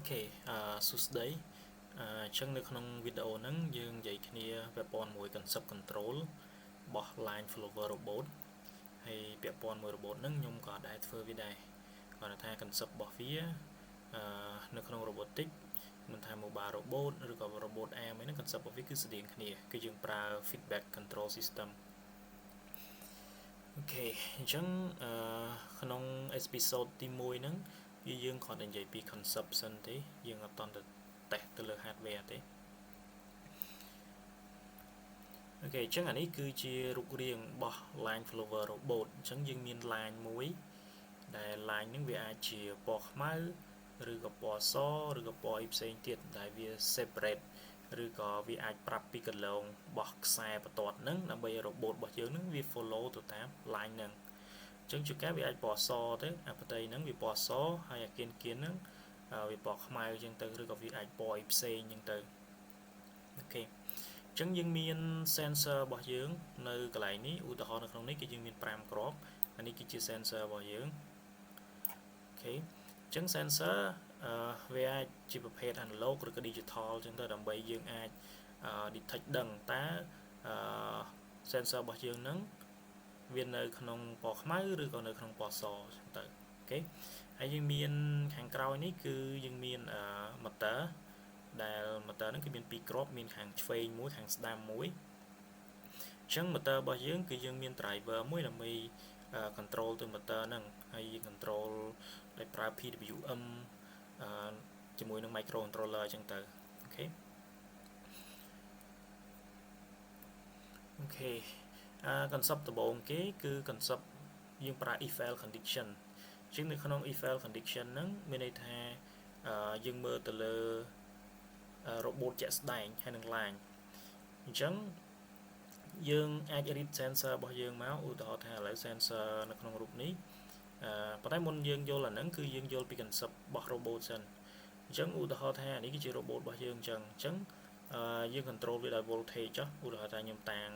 Okay, Tuesday ចឹងនៅក្នុងវីដេអូហ្នឹងយើងនិយាយគ្នាពាក់ព័ន្ធមួយ concept control របស់ line follower robot ហើយពាក់ព័ន្ធមួយ robot ហ្នឹងខ្ញុំក៏ដែរធ្វើវាដែរគាត់ថា concept របស់វានៅក្នុង robotic មិនថា mobile robot ឬក៏ robot arm ហ្នឹង concept របស់វាគឺស្តៀងគ្នាគឺយើងប្រើ feedback control system អូខេអញ្ចឹងក្នុង episode ទី1ហ្នឹងយើងគ្រាន់តែនិយាយពី concept សិនទេយើងអត់តន់ទៅតេស្តទៅលើ hardware ទេអូខេអញ្ចឹងអានេះគឺជារូបរាងរបស់ line follower robot អញ្ចឹងយើងមាន line មួយដែល line ហ្នឹងវាអាចជាពណ៌ខ្មៅឬក៏ពណ៌សឬក៏ពណ៌អីផ្សេងទៀតដែលវា separate ឬក៏វាអាចប្រាប់ពីកន្លងរបស់ខ្សែបន្ទាត់ហ្នឹងដើម្បីឲ្យ robot របស់យើងហ្នឹងវា follow ទៅតាម line ហ្នឹងអញ្ចឹងជួនកាលវាអាចពណ៌សទៅអាផ្ទៃហ្នឹងវាពណ៌សហើយអាគៀនហ្នឹងវាពណ៌ខ្មៅអញ្ចឹងទៅឬក៏វាអាចពណ៌អីផ្សេងអញ្ចឹងទៅអូខេអញ្ចឹងយើងមាន sensor របស់យើងនៅកន្លែងនេះឧទាហរណ៍នៅក្នុងនេះគឺយើងមាន5គ្រាប់អានេះគឺជា sensor របស់យើងអូខេអញ្ចឹង sensor វាអាចជាប្រភេទ analog ឬក៏ digital អញ្ចឹងទៅដើម្បីយើងអាច detect ដឹងតើsensor របស់យើងហ្នឹងវានៅក្នុងពណ៌ខ្មៅឬក៏នៅក្នុងពណ៌សអញ្ចឹងទៅអូខេហើយយើងមានខាងក្រោយនេះគឺយើងមាន motor ដែល motor ហ្នឹងគឺមាន2គ្រាប់មានខាងឆ្វេងមួយខាងស្ដាំមួយអញ្ចឹង motor របស់យើងគឺយើងមាន driver មួយដើម្បី control ទៅ motor ហ្នឹងហើយយើង control ដោយប្រើ PWM ជាមួយនឹង microcontroller អញ្ចឹងទៅអូខេអូខេconcept ដំបូងគេគឺ concept យើងប្រើ if else condition អញ្ចឹងនៅក្នុង if else condition ហ្នឹងមានន័យថាយើងមើលទៅលើ robot ជាក់ស្ដែងហើយនឹង line អញ្ចឹងយើងអាច read sensor របស់យើងមកឧទាហរណ៍ថាឥឡូវ sensor នៅក្នុងរូបនេះប៉ុន្តែមុនយើងយល់អាហ្នឹងគឺយើងយល់ពី concept របស់ robot សិនអញ្ចឹងឧទាហរណ៍ថានេះគឺជា robot របស់យើងអញ្ចឹងយើង control វាដោយ voltage ចុះឧទាហរណ៍ថាខ្ញុំតាំង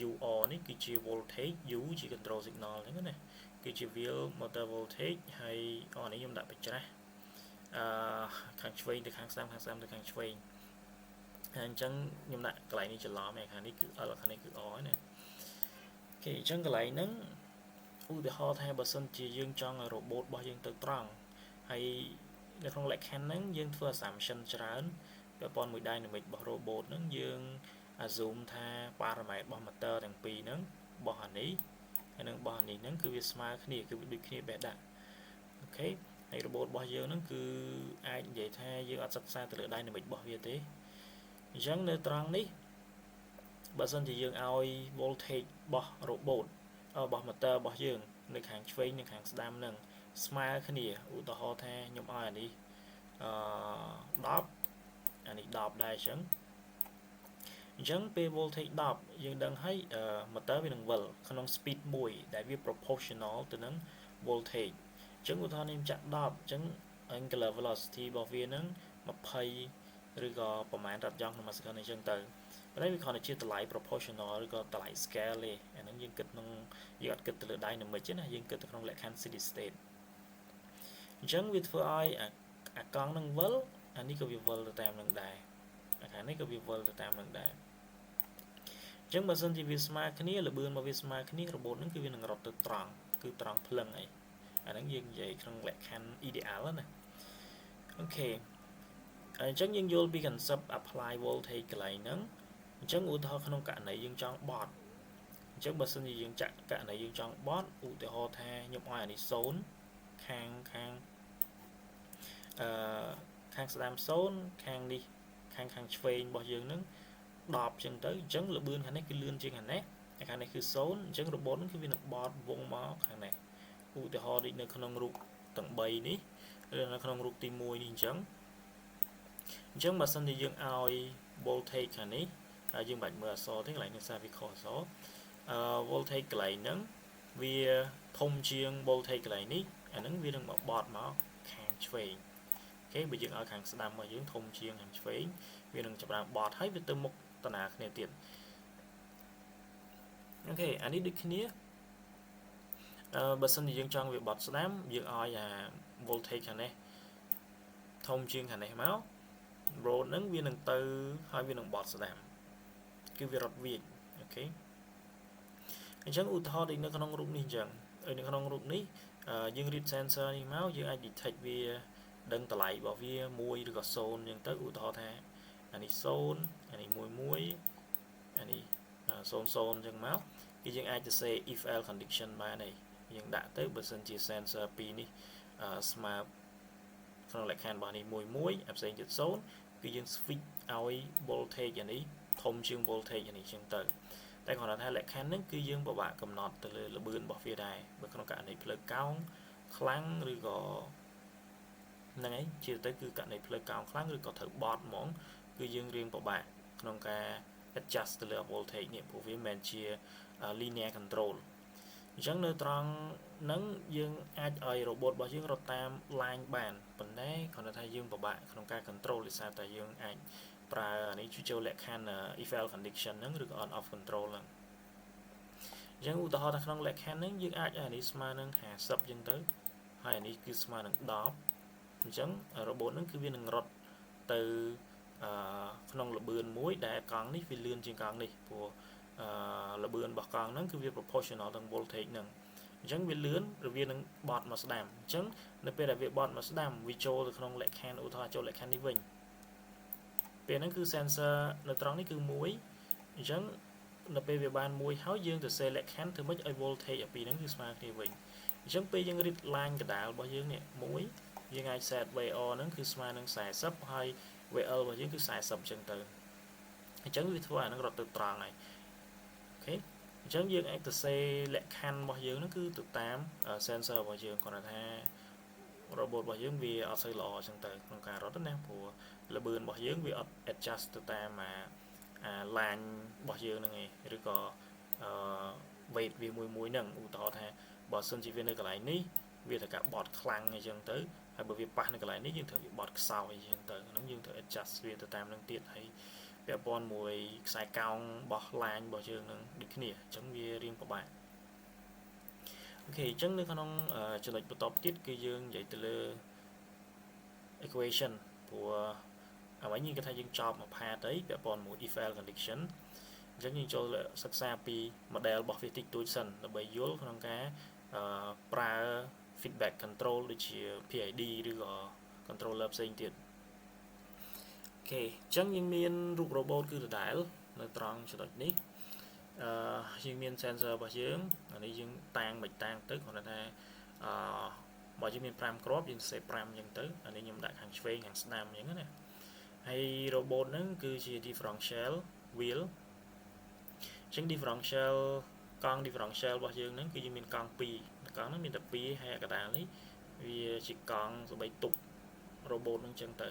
UR នេះគឺជា voltage U ជា control signal អញ្ចឹងណាគឺជា wheel motor voltage ហើយនេះខ្ញុំដាក់បច្ច្រាស់ខាងឆ្វេងទៅខាងស្ដាំខាងស្ដាំទៅខាងឆ្វេងអញ្ចឹងខ្ញុំដាក់កន្លែងនេះច្រឡំខាងនេះគឺ L ខាងនេះគឺ R ណាអូខេអញ្ចឹងកន្លែងហ្នឹងឧទាហរណ៍ថាបើសិនជាយើងចង់ឲ្យ robot របស់យើងទៅត្រង់ហើយនៅក្នុងលក្ខខណ្ឌហ្នឹងយើងធ្វើ assumption ច្រើនពាក់ព័ន្ធមួយ dynamic របស់ robot ហ្នឹងយើង assume ថា parameter របស់ motor ទាំងពីរហ្នឹងរបស់អានេះហើយនឹងរបស់អានេះហ្នឹងគឺវាស្មើគ្នាគឺវាដូចគ្នាបេះដាក់អូខេហើយ robot របស់យើងហ្នឹងគឺអាចនិយាយថាយើងអត់សិក្សាទៅលើ dynamic របស់វាទេអញ្ចឹងនៅត្រង់នេះបើសិនជាយើងឲ្យ voltage របស់ robot របស់ motor របស់យើងនៅខាងឆ្វេងនិងខាងស្ដាំហ្នឹងស្មើគ្នាឧទាហរណ៍ថាខ្ញុំឲ្យអានេះ10អានេះ10ដែរអញ្ចឹងពេល voltage 10យើងដឹងហើយmotor វានឹងវិលក្នុង speed មួយដែលវា proportional ទៅនឹង voltage អញ្ចឹងឧទាហរណ៍នេះខ្ញុំចាក់10អញ្ចឹង angular velocity របស់វានឹង20ឬក៏ប្រមាណរថយន្តក្នុងមួយ second អញ្ចឹងទៅប៉ុន្តែវាគ្រាន់តែជាតម្លៃ proportional ឬក៏តម្លៃ scale ទេអាហ្នឹងយើងគិតក្នុងយើងអត់គិតទៅលើ dynamic ទេណាយើងគិតទៅក្នុងលក្ខខណ្ឌ steady state អញ្ចឹងវាធ្វើឲ្យអាកង់នឹងវិលអានេះក៏វាវិលទៅតាមនឹងដែរអាខាងនេះក៏វាវិលទៅតាមនឹងដែរអញ្ចឹងបើសិនជាវាស្មើគ្នាល្បឿនមកវាស្មើគ្នារបូតហ្នឹងគឺវានឹងរត់ទៅត្រង់គឺត្រង់ភ្លឹងអីអាហ្នឹងយើងនិយាយក្នុងលក្ខខណ្ឌ ideal ណាអូខេអញ្ចឹងយើងយល់ពី concept apply voltage កន្លែងហ្នឹងអញ្ចឹងឧទាហរណ៍ក្នុងករណីយើងចង់បត់អញ្ចឹងបើសិនជាយើងចាក់ករណីយើងចង់បត់ឧទាហរណ៍ថាខ្ញុំឲ្យអានេះ0ខាងស្ដាំ0ខាងនេះខាងឆ្វេងរបស់យើងហ្នឹង10ចឹងទៅអញ្ចឹងល្បឿនខាងនេះគឺលឿនជាងខាងនេះខាងនេះគឺ0អញ្ចឹងរបូតហ្នឹងគឺវានឹងបត់វងមកខាងនេះឧទាហរណ៍ដូចនៅក្នុងរូបទាំង3នេះឬនៅក្នុងរូបទី1នេះអញ្ចឹងបើសិនជាយើងឲ្យ voltage ខាងនេះហើយយើងបាច់មើលអក្សរទេកន្លែងនេះសារវាខុសអក្សរvoltage កន្លែងហ្នឹងវាធំជាង voltage កន្លែងនេះអាហ្នឹងវានឹងបត់មកខាងឆ្វេងអូខេបើយើងឲ្យខាងស្ដាំរបស់យើងធំជាងខាងឆ្វេងវានឹងចាប់ផ្ដើមបត់ហើយវាទៅមុខតាណាគ្នាទៀតអូខេអានេះដូចគ្នាបើសិនជាយើងចង់វាបត់ស្ដាំយើងឲ្យអា voltage ខាងនេះ thông chuyên hành này máu road nâng viên nâng từ hai viên nâng bọt sẽ đảm cứ việc rập việc ok anh chẳng ưu thọ đi nó không rút đi chẳng ở nó không rút ní dương read sensor đi máu dương ai detect vì đăng tải lại bảo vì mùi được zone nhưng tới ưu thọ thế anh đi zone anh đi mùi anh đi zone chẳng máu cái dương aiจะ say if else condition mà này dương đã tới bật sân chia sensor pi ní smart ក្នុងលក្ខខណ្ឌរបស់នេះមួយផ្សេងទៀត0គឺយើង switch ឲ្យ voltage យ៉ាងនេះធំជាង voltage យ៉ាងនេះចឹងទៅតែគ្រាន់តែថាលក្ខខណ្ឌហ្នឹងគឺយើងពិបាកកំណត់ទៅលើល្បឿនរបស់វាដែរបើក្នុងករណីផ្លូវកោងខ្លាំងឬក៏ហ្នឹងឯងជាទៅគឺករណីផ្លូវកោងខ្លាំងឬក៏ត្រូវបត់ហ្មងគឺយើងរៀងពិបាកក្នុងការ adjust ទៅលើ voltage នេះព្រោះវាមិនមែនជា linear control អញ្ចឹងនៅត្រង់ហ្នឹងយើងអាចឲ្យ robot របស់យើងរត់តាម line បានប៉ុន្តែគ្រាន់តែថាយើងពិបាកក្នុងការ control ដោយសារតែយើងអាចប្រើអានេះជួយចូលលក្ខខណ្ឌ if else condition ហ្នឹងឬក៏ on off control ហ្នឹងអញ្ចឹងឧទាហរណ៍ថាក្នុងលក្ខខណ្ឌហ្នឹងយើងអាចឲ្យអានេះស្មើនឹង50អញ្ចឹងទៅហើយអានេះគឺស្មើនឹង10អញ្ចឹង robot ហ្នឹងគឺវានឹងរត់ទៅក្នុងល្បឿនមួយដែលកង់នេះវាលឿនជាងកង់នេះព្រោះល្បឿនរបស់កង់ហ្នឹងគឺវា proportional ទៅ voltage ហ្នឹងអញ្ចឹងវាលឿនឬវានឹងបត់មកស្ដាំអញ្ចឹងនៅពេលដែលវាបត់មកស្ដាំវាចូលទៅក្នុងលក្ខខណ្ឌឧទាហរណ៍ចូលលក្ខខណ្ឌនេះវិញពេលហ្នឹងគឺ sensor នៅត្រង់នេះគឺ1អញ្ចឹងនៅពេលវាបាន1ហើយយើងទៅសេលក្ខខណ្ឌធ្វើម៉េចឲ្យ voltage អាពីរហ្នឹងគឺស្មើគ្នាវិញអញ្ចឹងពេលយើង read line កដាលរបស់យើងនេះ1យើងអាច set VO ហ្នឹងគឺស្មើនឹង40ហើយ VL របស់យើងគឺ40អញ្ចឹងទៅអញ្ចឹងវាធ្វើអាហ្នឹងរត់ទៅត្រង់ហើយអូខេអញ្ចឹងយើងអាចទៅសេលក្ខខណ្ឌរបស់យើងហ្នឹងគឺទៅតាម sensor របស់យើងគាត់ថា robot របស់យើងវាអត់សូវល្អអញ្ចឹងទៅក្នុងការរត់ណាព្រោះល្បឿនរបស់យើងវាអត់ adjust ទៅតាមline របស់យើងហ្នឹងឯងឬក៏weight វាមួយហ្នឹងឧទាហរណ៍ថាបើសិនជាវានៅកន្លែងនេះវាត្រូវការបត់ខ្លាំងអញ្ចឹងទៅហើយបើវាប៉ះនៅកន្លែងនេះយើងត្រូវវាបត់ខ្សោយអញ្ចឹងទៅហ្នឹងយើងត្រូវ adjust វាទៅតាមនឹងទៀតហើយពាក់ព័ន្ធមួយខ្សែកោងរបស់ line របស់យើងនឹងដូចគ្នាអញ្ចឹងវារៀងពិបាកអូខេអញ្ចឹងនៅក្នុងចំណុចបន្ទាប់ទៀតគឺយើងនិយាយទៅលើ equation ព្រោះអ្វីនេះគេថាយើងចប់មួយផាតអីពាក់ព័ន្ធមួយ if else condition អញ្ចឹងយើងចូលសិក្សាពី model របស់វាតិចតួចសិនដើម្បីយល់ក្នុងការប្រើ feedback control ដូចជា PID ឬក៏ controller ផ្សេងទៀតអូខេអញ្ចឹងយើងមានរូប robot គឺដដែលនៅត្រង់ចំណុចនេះយើងមាន sensor របស់យើងអានេះយើងតាំងមិនតាំងទៅគ្រាន់តែថាបើយើងមាន5គ្រាប់យើងសេ5អញ្ចឹងទៅអានេះខ្ញុំដាក់ខាងឆ្វេងខាងស្ដាំអញ្ចឹងណាហើយ robot ហ្នឹងគឺជា differential wheel អញ្ចឹង differential កង់ differential របស់យើងហ្នឹងគឺយើងមានកង់2កង់ហ្នឹងមានតែ2ហើយកណ្ដាលនេះវាជាកង់ស្បែកទប់ robot ហ្នឹងអញ្ចឹងទៅ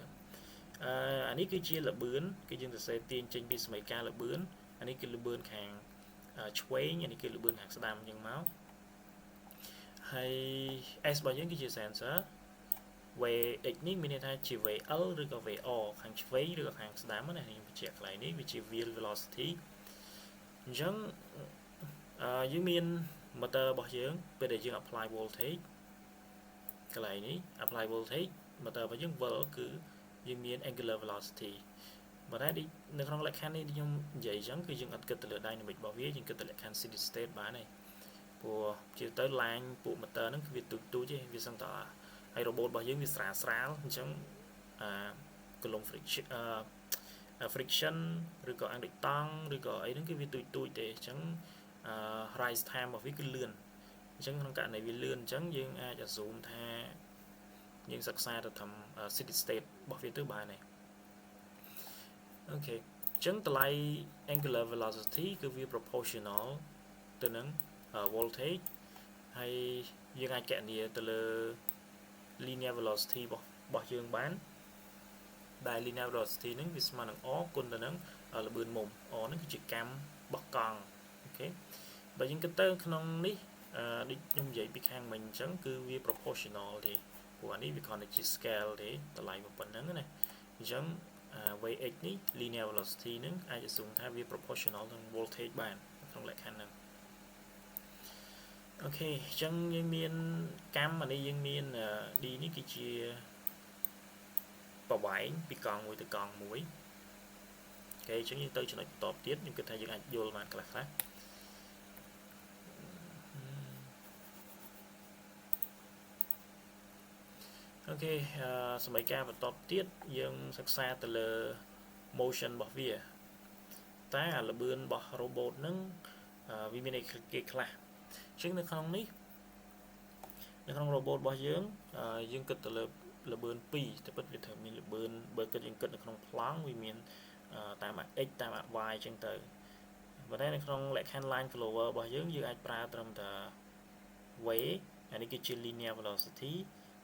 អានេះគឺជាល្បឿនគឺយើងសរសេរទាញចេញពីសមីការល្បឿនអានេះគឺល្បឿនខាងឆ្វេងអានេះគឺល្បឿនខាងស្ដាំអញ្ចឹងមកហើយ S របស់យើងគឺជា sensor VX នេះមានន័យថាជា VL ឬក៏ VO ខាងឆ្វេងឬក៏ខាងស្ដាំណាខ្ញុំបញ្ជាក់កន្លែងនេះវាជា wheel velocity អញ្ចឹងយើងមាន motor របស់យើងពេលដែលយើង apply voltage កន្លែងនេះ apply voltage motor របស់យើង Volt គឺយើងមាន angular velocity បើតែនៅក្នុងលក្ខខណ្ឌនេះខ្ញុំនិយាយអញ្ចឹងគឺយើងអត់គិតទៅលើ dynamic របស់វាយើងគិតទៅលក្ខខណ្ឌ steady state បានទេព្រោះជាទៅ line ពួក motor ហ្នឹងគឺវាទូចទេវាសឹងតែហើយ robot របស់យើងវាស្រាលអញ្ចឹងcolumn friction ឬក៏អាំងដូចតង់ឬក៏អីហ្នឹងគឺវាទូចទេអញ្ចឹងrise time របស់វាគឺលឿនអញ្ចឹងក្នុងករណីវាលឿនអញ្ចឹងយើងអាច assume ថាយើងសិក្សាទៅតាម steady state របស់វាទៅបានទេអូខេអញ្ចឹងតម្លៃ angular velocity គឺវា proportional ទៅនឹង voltage ហើយយើងអាចគណនាទៅលើ linear velocity របស់យើងបានដែល linear velocity ហ្នឹងវាស្មើនឹង r គុណទៅនឹងល្បឿនមុំ r ហ្នឹងគឺជាកម្មរបស់កង់អូខេបើយើងគិតទៅក្នុងនេះដូចខ្ញុំនិយាយពីខាងមិញអញ្ចឹងគឺវា proportional ទេព្រោះអានេះវាគ្រាន់តែជា scale ទេតម្លៃប៉ុណ្ណឹងណាអញ្ចឹងVx នេះ linear velocity ហ្នឹងអាច assume ថាវា proportional នឹង voltage បានក្នុងលក្ខខណ្ឌហ្នឹងអូខេអញ្ចឹងយើងមានកម្មអានេះយើងមាន D នេះគឺជា ប្រវែងពីកង់មួយទៅកង់មួយគេអញ្ចឹងយើងទៅចំណុចបន្តទៀតខ្ញុំគិតថាយើងអាចយល់បានខ្លះអូខេសមីការបន្តទៀតយើងសិក្សាទៅលើ motion របស់វាតែល្បឿនរបស់ robot ហ្នឹងវាមានគេខ្លះអញ្ចឹងនៅក្នុងនេះនៅក្នុង robot របស់យើងយើងគិតទៅលើល្បឿន2តែពិតវាត្រូវមានល្បឿនបើគិតយើងគិតនៅក្នុងប្លង់វាមានតាម x តាម y អញ្ចឹងទៅប៉ុន្តែនៅក្នុងលក្ខខណ្ឌ line follower របស់យើងអាចប្រើត្រឹមតែ v អានេះគឺជា linear velocity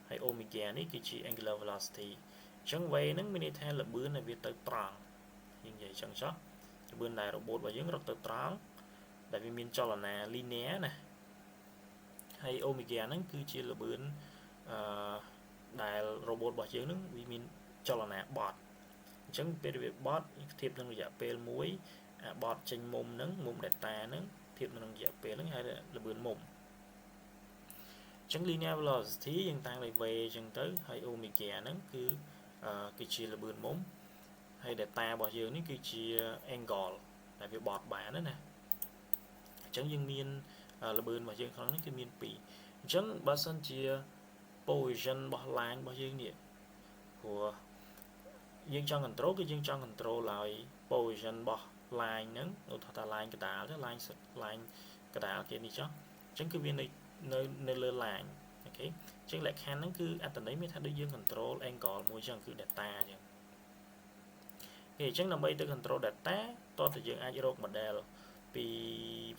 ហើយ omega នេះគឺជា angular velocity អញ្ចឹង v ហ្នឹងមានន័យថាល្បឿនដែលវាទៅត្រង់យើងនិយាយអញ្ចឹងចុះល្បឿនដែល robot របស់យើងរត់ទៅត្រង់ដែលវាមានចលនា linear ណាហើយ omega ហ្នឹងគឺជាល្បឿនដែល robot របស់យើងហ្នឹងវាមានចលនាបត់អញ្ចឹងពេលវាបត់ធៀបនឹងរយៈពេលមួយបត់ចេញមុំហ្នឹងមុំ delta ហ្នឹងធៀបនឹងរយៈពេលហ្នឹងហើយល្បឿនមុំអញ្ចឹង linear velocity យើងតាំងដោយ v អញ្ចឹងទៅហើយ omega ហ្នឹងគឺជាល្បឿនមុំហើយ delta របស់យើងនេះគឺជា angle ដែលវាបត់បានណាអញ្ចឹងយើងមានល្បឿនរបស់យើងក្នុងនេះគឺមាន2អញ្ចឹងបើសិនជា position របស់ line របស់យើងនេះព្រោះយើងចង់ control គឺយើងចង់ control ឲ្យ position របស់ line ហ្នឹងឧទាហរណ៍ថា line កដាលទៅ line កដាលគេនេះចុះអញ្ចឹងគឺវានៅលើ line អូខេអញ្ចឹងលក្ខខណ្ឌហ្នឹងគឺអត្ថន័យមានថាដូចយើង control angle មួយអញ្ចឹងគឺ delta អញ្ចឹងអញ្ចឹងដើម្បីទៅ control delta តោះតែយើងអាចរក model ពី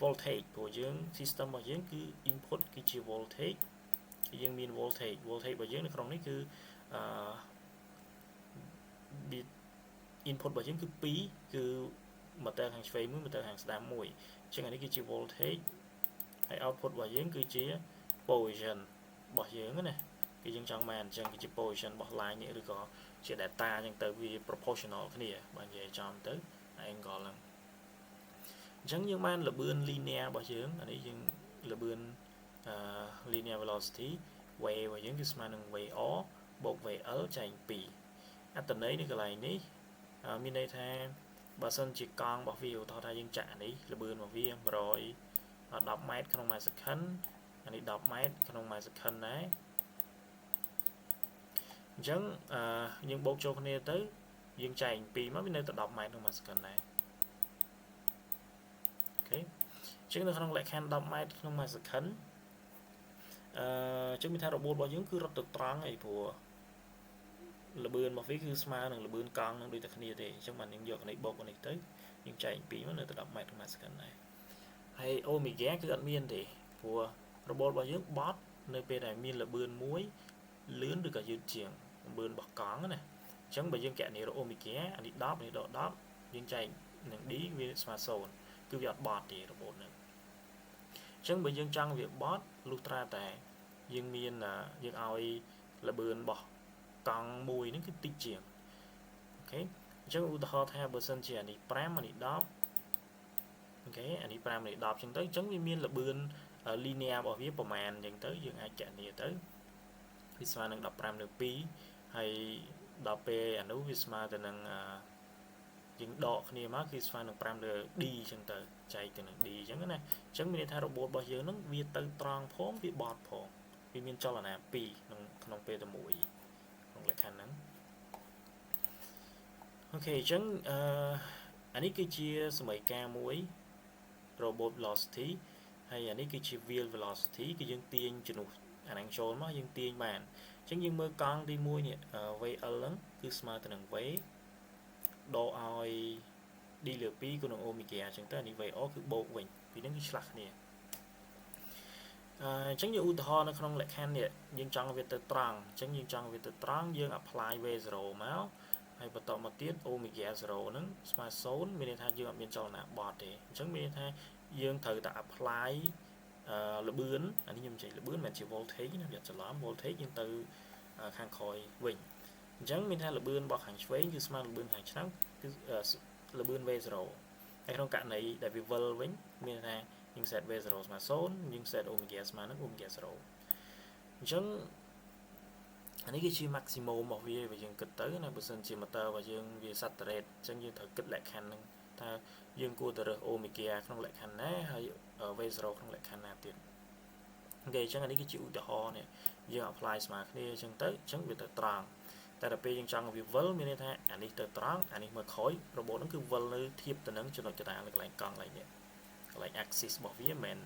voltage ព្រោះយើង system របស់យើងគឺ input គឺជា voltage គឺយើងមាន voltage របស់យើងនៅក្នុងនេះគឺinput របស់យើងគឺ2គឺ motor ខាងឆ្វេងមួយ motor ខាងស្ដាំមួយអញ្ចឹងអានេះគឺជា voltage ហើយ output របស់យើងគឺជា position របស់យើងណាគឺយើងចង់បានអញ្ចឹងគឺជា position របស់ line នេះឬក៏ជា data អញ្ចឹងទៅវា proportional គ្នាបើនិយាយចំទៅ angle ហ្នឹងអញ្ចឹងយើងបានល្បឿន linear របស់យើងអានេះយើងល្បឿនlinear velocity v របស់យើងគឺស្មើនឹង vr បូក vl ចែក2អត្ថន័យនៅកន្លែងនេះមានន័យថាបើសិនជាកង់របស់វាឧទាហរណ៍ថាយើងចាក់នេះល្បឿនរបស់វា110 ម៉ែត្រក្នុងមួយសង្ខិនអានេះ10ម៉ែត្រក្នុងមួយសង្ខិនដែរអញ្ចឹងយើងបូកចូលគ្នាទៅយើងចែក2មកវានៅតែ10ម៉ែត្រក្នុងមួយសង្ខិនដែរអូខេអញ្ចឹងនៅក្នុងលក្ខខណ្ឌ10ម៉ែត្រក្នុងមួយសង្ខិនអញ្ចឹងមានថារបួសរបស់យើងគឺរត់ទៅត្រង់ហើយព្រោះល្បឿនរបស់វាគឺស្មើនឹងល្បឿនកង់នឹងដូចតែគ្នាទេអញ្ចឹងបានយើងយកនេះបូកនេះទៅយើងចែក2មកនៅតែ10ម៉ែត្រក្នុងមួយសង្ខិនដែរហើយ omega គឺអត់មានទេព្រោះរបូតរបស់យើងបត់នៅពេលដែលមានល្បឿនមួយលឿនឬក៏យឺតជាងល្បឿនរបស់កង់ណាអញ្ចឹងបើយើងកណនីរ omega អានេះ10នេះដល់10យើងចែកនឹង d វាស្មើ0គឺវាអត់បត់ទេរបូតហ្នឹងអញ្ចឹងបើយើងចង់វាបត់លុះត្រាតែយើងមានយើងឲ្យល្បឿនរបស់កង់មួយហ្នឹងគឺតិចជាងអូខេអញ្ចឹងឧទាហរណ៍ថាបើសិនជាអានេះ5អានេះ10អូខេអានេះ5នេះ10អញ្ចឹងទៅអញ្ចឹងវាមានល្បឿន linear របស់វាប្រមាណអញ្ចឹងទៅយើងអាចកណនីទៅវាស្មើនឹង15លើ2ហើយដល់ពេលអានោះវាស្មើទៅនឹងយើងដកគ្នាមកគឺស្មើនឹង5លើ d អញ្ចឹងទៅចែកទៅនឹង d អញ្ចឹងណាអញ្ចឹងមានន័យថារបូតរបស់យើងហ្នឹងវាទៅត្រង់ផងវាបត់ផងវាមានចលនា2ក្នុងពេលតែមួយក្នុងលក្ខខណ្ឌហ្នឹងអូខេអញ្ចឹងអានេះគឺជាសមីការមួយ robot velocity ហើយអានេះគឺជា wheel velocity គឺយើងទាញជំនួសអាហ្នឹងចូលមកយើងទាញបានអញ្ចឹងយើងមើលកង់ទី1នេះ VL ហ្នឹងគឺស្មើទៅនឹង V ដកឲ្យ D លើ2គុណនឹង omega អញ្ចឹងទៅអានេះ VO គឺបូកវិញពីហ្នឹងគឺឆ្លាស់គ្នាអញ្ចឹងយើងឧទាហរណ៍នៅក្នុងលក្ខខណ្ឌនេះយើងចង់វាទៅត្រង់អញ្ចឹងយើងចង់វាទៅត្រង់យើង apply V0 មកហើយបន្តមកទៀត omega 0 ហ្នឹងស្មើ0មានន័យថាយើងអត់មានចលនាបត់ទេអញ្ចឹងមានន័យថាយើងត្រូវតែ apply ល្បឿនអានេះខ្ញុំនិយាយល្បឿនមិនជា voltage ណាវាច្រឡំ voltage យើងទៅខាងក្រោយវិញអញ្ចឹងមានថាល្បឿនរបស់ខាងឆ្វេងគឺស្មើល្បឿនខាងឆ្នាំគឺល្បឿន V0 ហើយក្នុងករណីដែលវាវិលវិញមានថាយើង set V0 ស្មើ0យើង set omega ស្មើនឹង omega 0អញ្ចឹង อันนี้คือชื่อ maximum របស់វាយើងគិតទៅណាបើសិនជា motor របស់យើងវា saturate អញ្ចឹងយើងត្រូវគិតលក្ខខណ្ឌហ្នឹងថាយើងគួរតែរើស omega ក្នុងលក្ខខណ្ឌណាហើយ v0 ក្នុងលក្ខខណ្ឌណាទៀតអូខេអញ្ចឹងអានេះគឺជាឧទាហរណ៍នេះយើង apply ស្មើគ្នាអញ្ចឹងទៅអញ្ចឹងវាទៅត្រង់តែដល់ពេលយើងចង់វាវិលមានន័យថាអានេះទៅត្រង់អានេះមើលក្រោយរបូតហ្នឹងគឺវិលនៅធៀបទៅនឹងចំណុចកណ្ដាលនៅកន្លែងកង់កន្លែងនេះកន្លែង axis របស់វាមិនមែន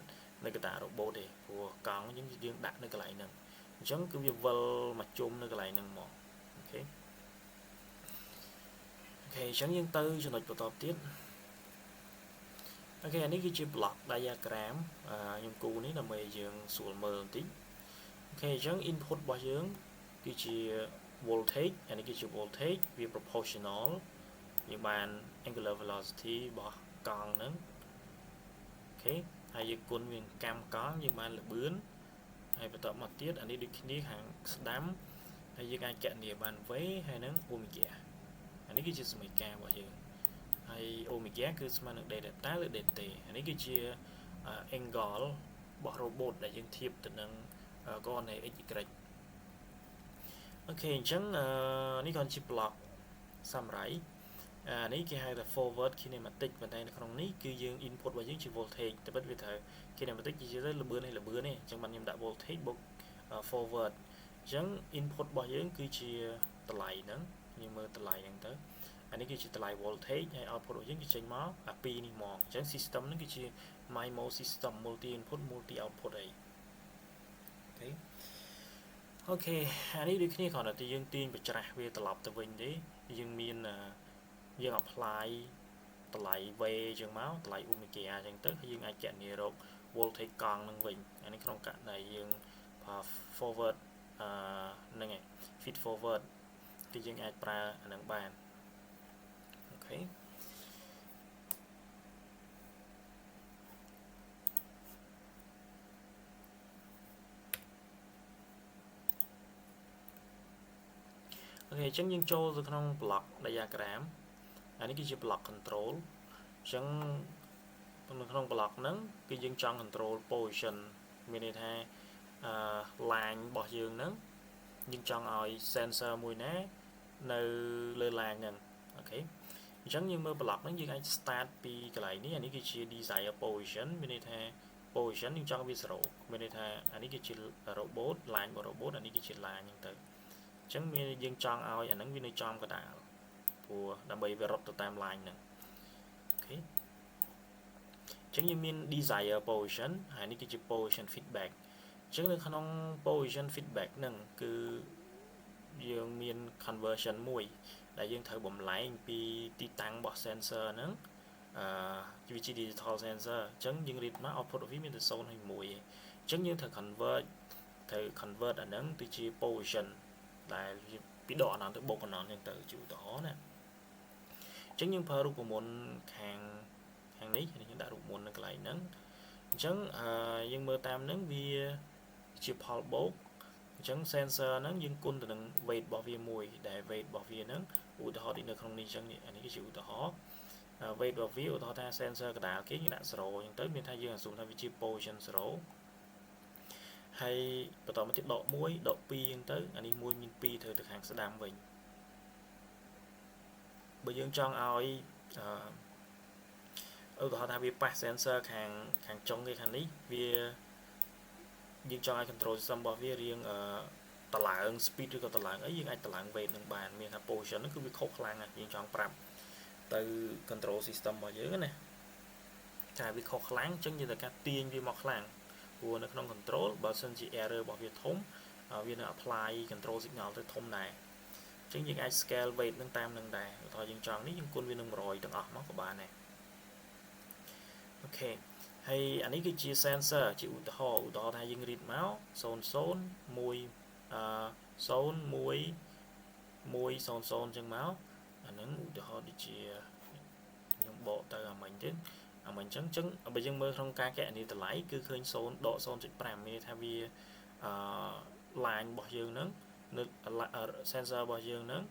នៅកណ្ដាលរបូតទេព្រោះកង់យើងដាក់នៅកន្លែងហ្នឹងអញ្ចឹងគឺវាវិលមកជុំនៅកន្លែងហ្នឹងមកអូខេអញ្ចឹងយើងទៅចំណុចបន្តទៀតអូខេអានេះគឺជា block diagram ខ្ញុំគូនេះដើម្បីយើងស្រួលមើលបន្តិចអូខេអញ្ចឹង input របស់យើងគឺជា voltage អានេះគឺជា voltage វា proportional យើងបាន angular velocity របស់កង់ហ្នឹងអូខេហើយយើងគុណវាកម្មកង់យើងបានល្បឿនហើយបន្តមកទៀតអានេះដូចគ្នាខាងស្ដាំហើយយើងអាចគណនាបាន v ហើយនឹង omega អានេះគឺជាសមីការរបស់យើងហើយ omega គឺស្មើនឹង delta ឬ dt អានេះគឺជា angle របស់ robot ដែលយើងធៀបទៅនឹង coordinate x y អូខេអញ្ចឹងនេះក៏ជា block summary នេះគេហៅថា forward kinematic ប៉ុន្តែនៅក្នុងនេះគឺយើង input របស់យើងជា voltage តែពិតវាត្រូវ kinematic និយាយទៅល្បឿនហើយល្បឿនទេអញ្ចឹងបានខ្ញុំដាក់ voltage បូក forward អញ្ចឹង input របស់យើងគឺជាតម្លៃហ្នឹងយើងមើលតម្លៃហ្នឹងទៅអានេះគឺជាតម្លៃ voltage ហើយ output របស់យើងគឺចេញមកអាពីរនេះមកអញ្ចឹង system ហ្នឹងគឺជា MIMO system multi input multi output អីអូខេអានេះដូចគ្នាគ្រាន់តែយើងទាញបច្ច្រាស់វាត្រឡប់ទៅវិញទេយើងមានយើង apply តម្លៃ V អញ្ចឹងមកតម្លៃ omega អញ្ចឹងទៅយើងអាចគណនារក voltage កង់នឹងវិញអានេះក្នុងករណីយើង forward ហ្នឹងឯង feed forward គឺយើងអាចប្រើអានឹងបានអូខេអូខេអញ្ចឹងយើងចូលទៅក្នុង block diagram អានេះគឺជា block control អញ្ចឹងនៅក្នុង block ហ្នឹងគឺយើងចង់ control position មានន័យថា line របស់យើងហ្នឹងយើងចង់ឲ្យ sensor មួយណានៅលើ line ហ្នឹងអូខេអញ្ចឹងយើងមើល block ហ្នឹងយើងអាច start ពីកន្លែងនេះអានេះគឺជា desired position មានន័យថា position យើងចង់វា0មានន័យថាអានេះគឺជា robot line របស់ robot អានេះគឺជា line ហ្នឹងទៅអញ្ចឹងមានយើងចង់ឲ្យអាហ្នឹងវានៅចំកណ្ដាលព្រោះដើម្បីវារត់ទៅតាម line ហ្នឹងអូខេអញ្ចឹងយើងមាន desire position ហើយនេះគឺជា position feedback អញ្ចឹងនៅក្នុង position feedback ហ្នឹងគឺយើងមាន conversion មួយដែលយើងត្រូវបំលែងពីទីតាំងរបស់ sensor ហ្នឹងវាជា digital sensor អញ្ចឹងយើង read មក output របស់វាមានតែ0ហើយ1ឯងអញ្ចឹងយើងត្រូវ convert អាហ្នឹងទៅជា position ដែលពីដកអណ្ណទៅបូកអណ្ណអញ្ចឹងទៅជាឧទាហរណ៍ណាអញ្ចឹងយើងប្រើរូបមន្តខាងនេះយើងដាក់រូបមន្តនៅកន្លែងហ្នឹងអញ្ចឹងយើងមើលតាមហ្នឹងវាជាផលបូកអញ្ចឹង sensor ហ្នឹងយើងគុណទៅនឹង weight របស់វាមួយដែល weight របស់វាហ្នឹងឧទាហរណ៍នៅក្នុងនេះអញ្ចឹងអានេះគឺជាឧទាហរណ៍ weight របស់វាឧទាហរណ៍ថា sensor កណ្ដាលគេយើងដាក់0អញ្ចឹងទៅមានថាយើង assume ថាវាជា position 0ហើយបន្តមកទៀតដក1ដក2អញ្ចឹងទៅអានេះ1មាន2ត្រូវទៅខាងស្ដាំវិញបើយើងចង់ឲ្យឧទាហរណ៍ថាវាប៉ះ sensor ខាងចុងគេខាងនេះវាយើងចង់ឲ្យ control system របស់វារៀងតឡើង speed ឬក៏តឡើងអីយើងអាចតឡើង weight នឹងបានមានថា position ហ្នឹងគឺវាខុសខ្លាំងណាស់យើងចង់ប្រាប់ទៅ control system របស់យើងណាថាវាខុសខ្លាំងអញ្ចឹងយើងត្រូវការទាញវាមកខ្លាំងព្រោះនៅក្នុង control បើសិនជា error របស់វាធំវានឹង apply control signal ទៅធំដែរអញ្ចឹងយើងអាច scale weight នឹងតាមនឹងដែរឧទាហរណ៍យើងចង់នេះយើងគុណវានឹង100ទាំងអស់មកក៏បានដែរអូខេហើយអានេះគឺជា sensor ជាឧទាហរណ៍ថាយើង read មក00 1 0 1 1 0 0អញ្ចឹងមកអាហ្នឹងឧទាហរណ៍ដូចជាខ្ញុំបកទៅអាមិញទៀតអាមិញអញ្ចឹងបើយើងមើលក្នុងការកណនាតម្លៃគឺឃើញ0ដក 0.5 មានន័យថាវា line របស់យើងហ្នឹងនៅ sensor របស់យើងហ្នឹង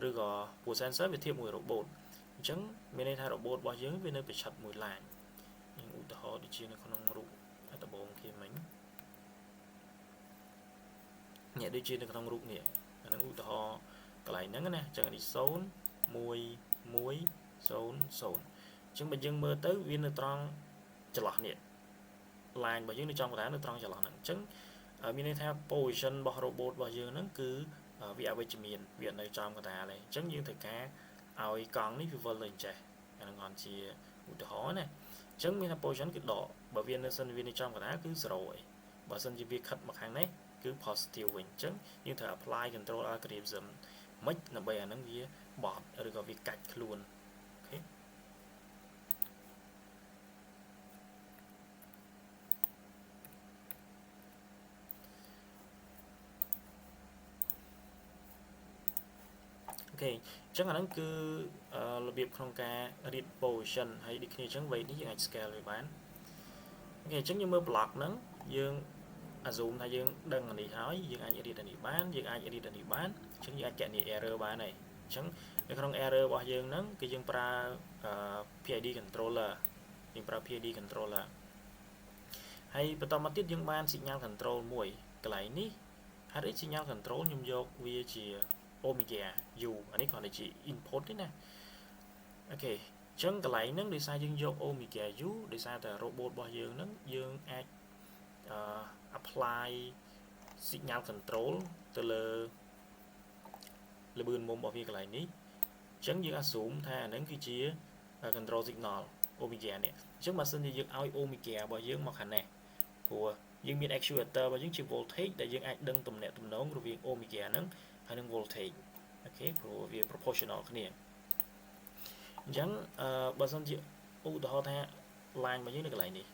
ឬក៏ពួក sensor វាធៀបមួយ robot អញ្ចឹងមានន័យថា robot របស់យើងវានៅប្រឆិតមួយ line ឧទាហរណ៍ដូចជានៅក្នុងរូបដបងគេមិញនេះដូចជានៅក្នុងរូបនេះ នឹងឧទាហរណ៍កន្លែងហ្នឹងណាអញ្ចឹងនេះ0 1 1 0 0អញ្ចឹងបើយើងមើលទៅវានៅត្រង់ចន្លោះនេះ line របស់យើងនៅចំកណ្ដាលនៅត្រង់ចន្លោះហ្នឹងអញ្ចឹងមានន័យថា position របស់ robot របស់យើងហ្នឹងគឺវាអវិជ្ជមានវានៅចំកណ្ដាលឯងអញ្ចឹងយើងត្រូវការឲ្យកង់នេះវាវិលទៅអញ្ចេះអាហ្នឹងគាត់ជាឧទាហរណ៍ណាអញ្ចឹងមានថា position គឺដកបើវានៅសិនវានៅចំកណ្ដាលគឺ0ឯងបើសិនជាវាខិតមកខាងនេះគឺ positive វិញអញ្ចឹងយើងត្រូវ apply control algorithm មិនដើម្បីអាហ្នឹងវាបត់ឬក៏វាកាច់ខ្លួនអូខេអូខេអញ្ចឹងអាហ្នឹងគឺរបៀបក្នុងការ read position ហើយដូចគ្នាអញ្ចឹង weight នេះយើងអាច scale វាបានអូខេអញ្ចឹងយើងមើល block ហ្នឹងយើង assume ថាយើងដឹងអានេះហើយយើងអាច read អានេះបានយើងអាច read អានេះបានអញ្ចឹងយើងអាចកណនី error បានហើយអញ្ចឹងនៅក្នុង error របស់យើងហ្នឹងគឺយើងប្រើ PID controller យើងប្រើ PID controller ហើយបន្តមកទៀតយើងបាន signal control មួយកន្លែងនេះហេតុអី signal control ខ្ញុំយកវាជា omega u អានេះគ្រាន់តែជា input ទេណាអូខេអញ្ចឹងកន្លែងហ្នឹងដោយសារយើងយក omega u ដោយសារតែ robot របស់យើងហ្នឹងយើងអាចapply signal control ទៅលើល្បឿនមុំរបស់វាកន្លែងនេះអញ្ចឹងយើង assume ថាអាហ្នឹងគឺជា control signal omega នេះអញ្ចឹងបើសិនជាយើងឲ្យ omega របស់យើងមកខាងនេះព្រោះយើងមាន actuator របស់យើងជា voltage ដែលយើងអាចដឹងទំនាក់ទំនងរវាង omega ហ្នឹងហើយនឹង voltage អូខេព្រោះវា proportional គ្នាអញ្ចឹងបើសិនជាឧទាហរណ៍ថា line របស់យើងនៅកន្លែងនេះ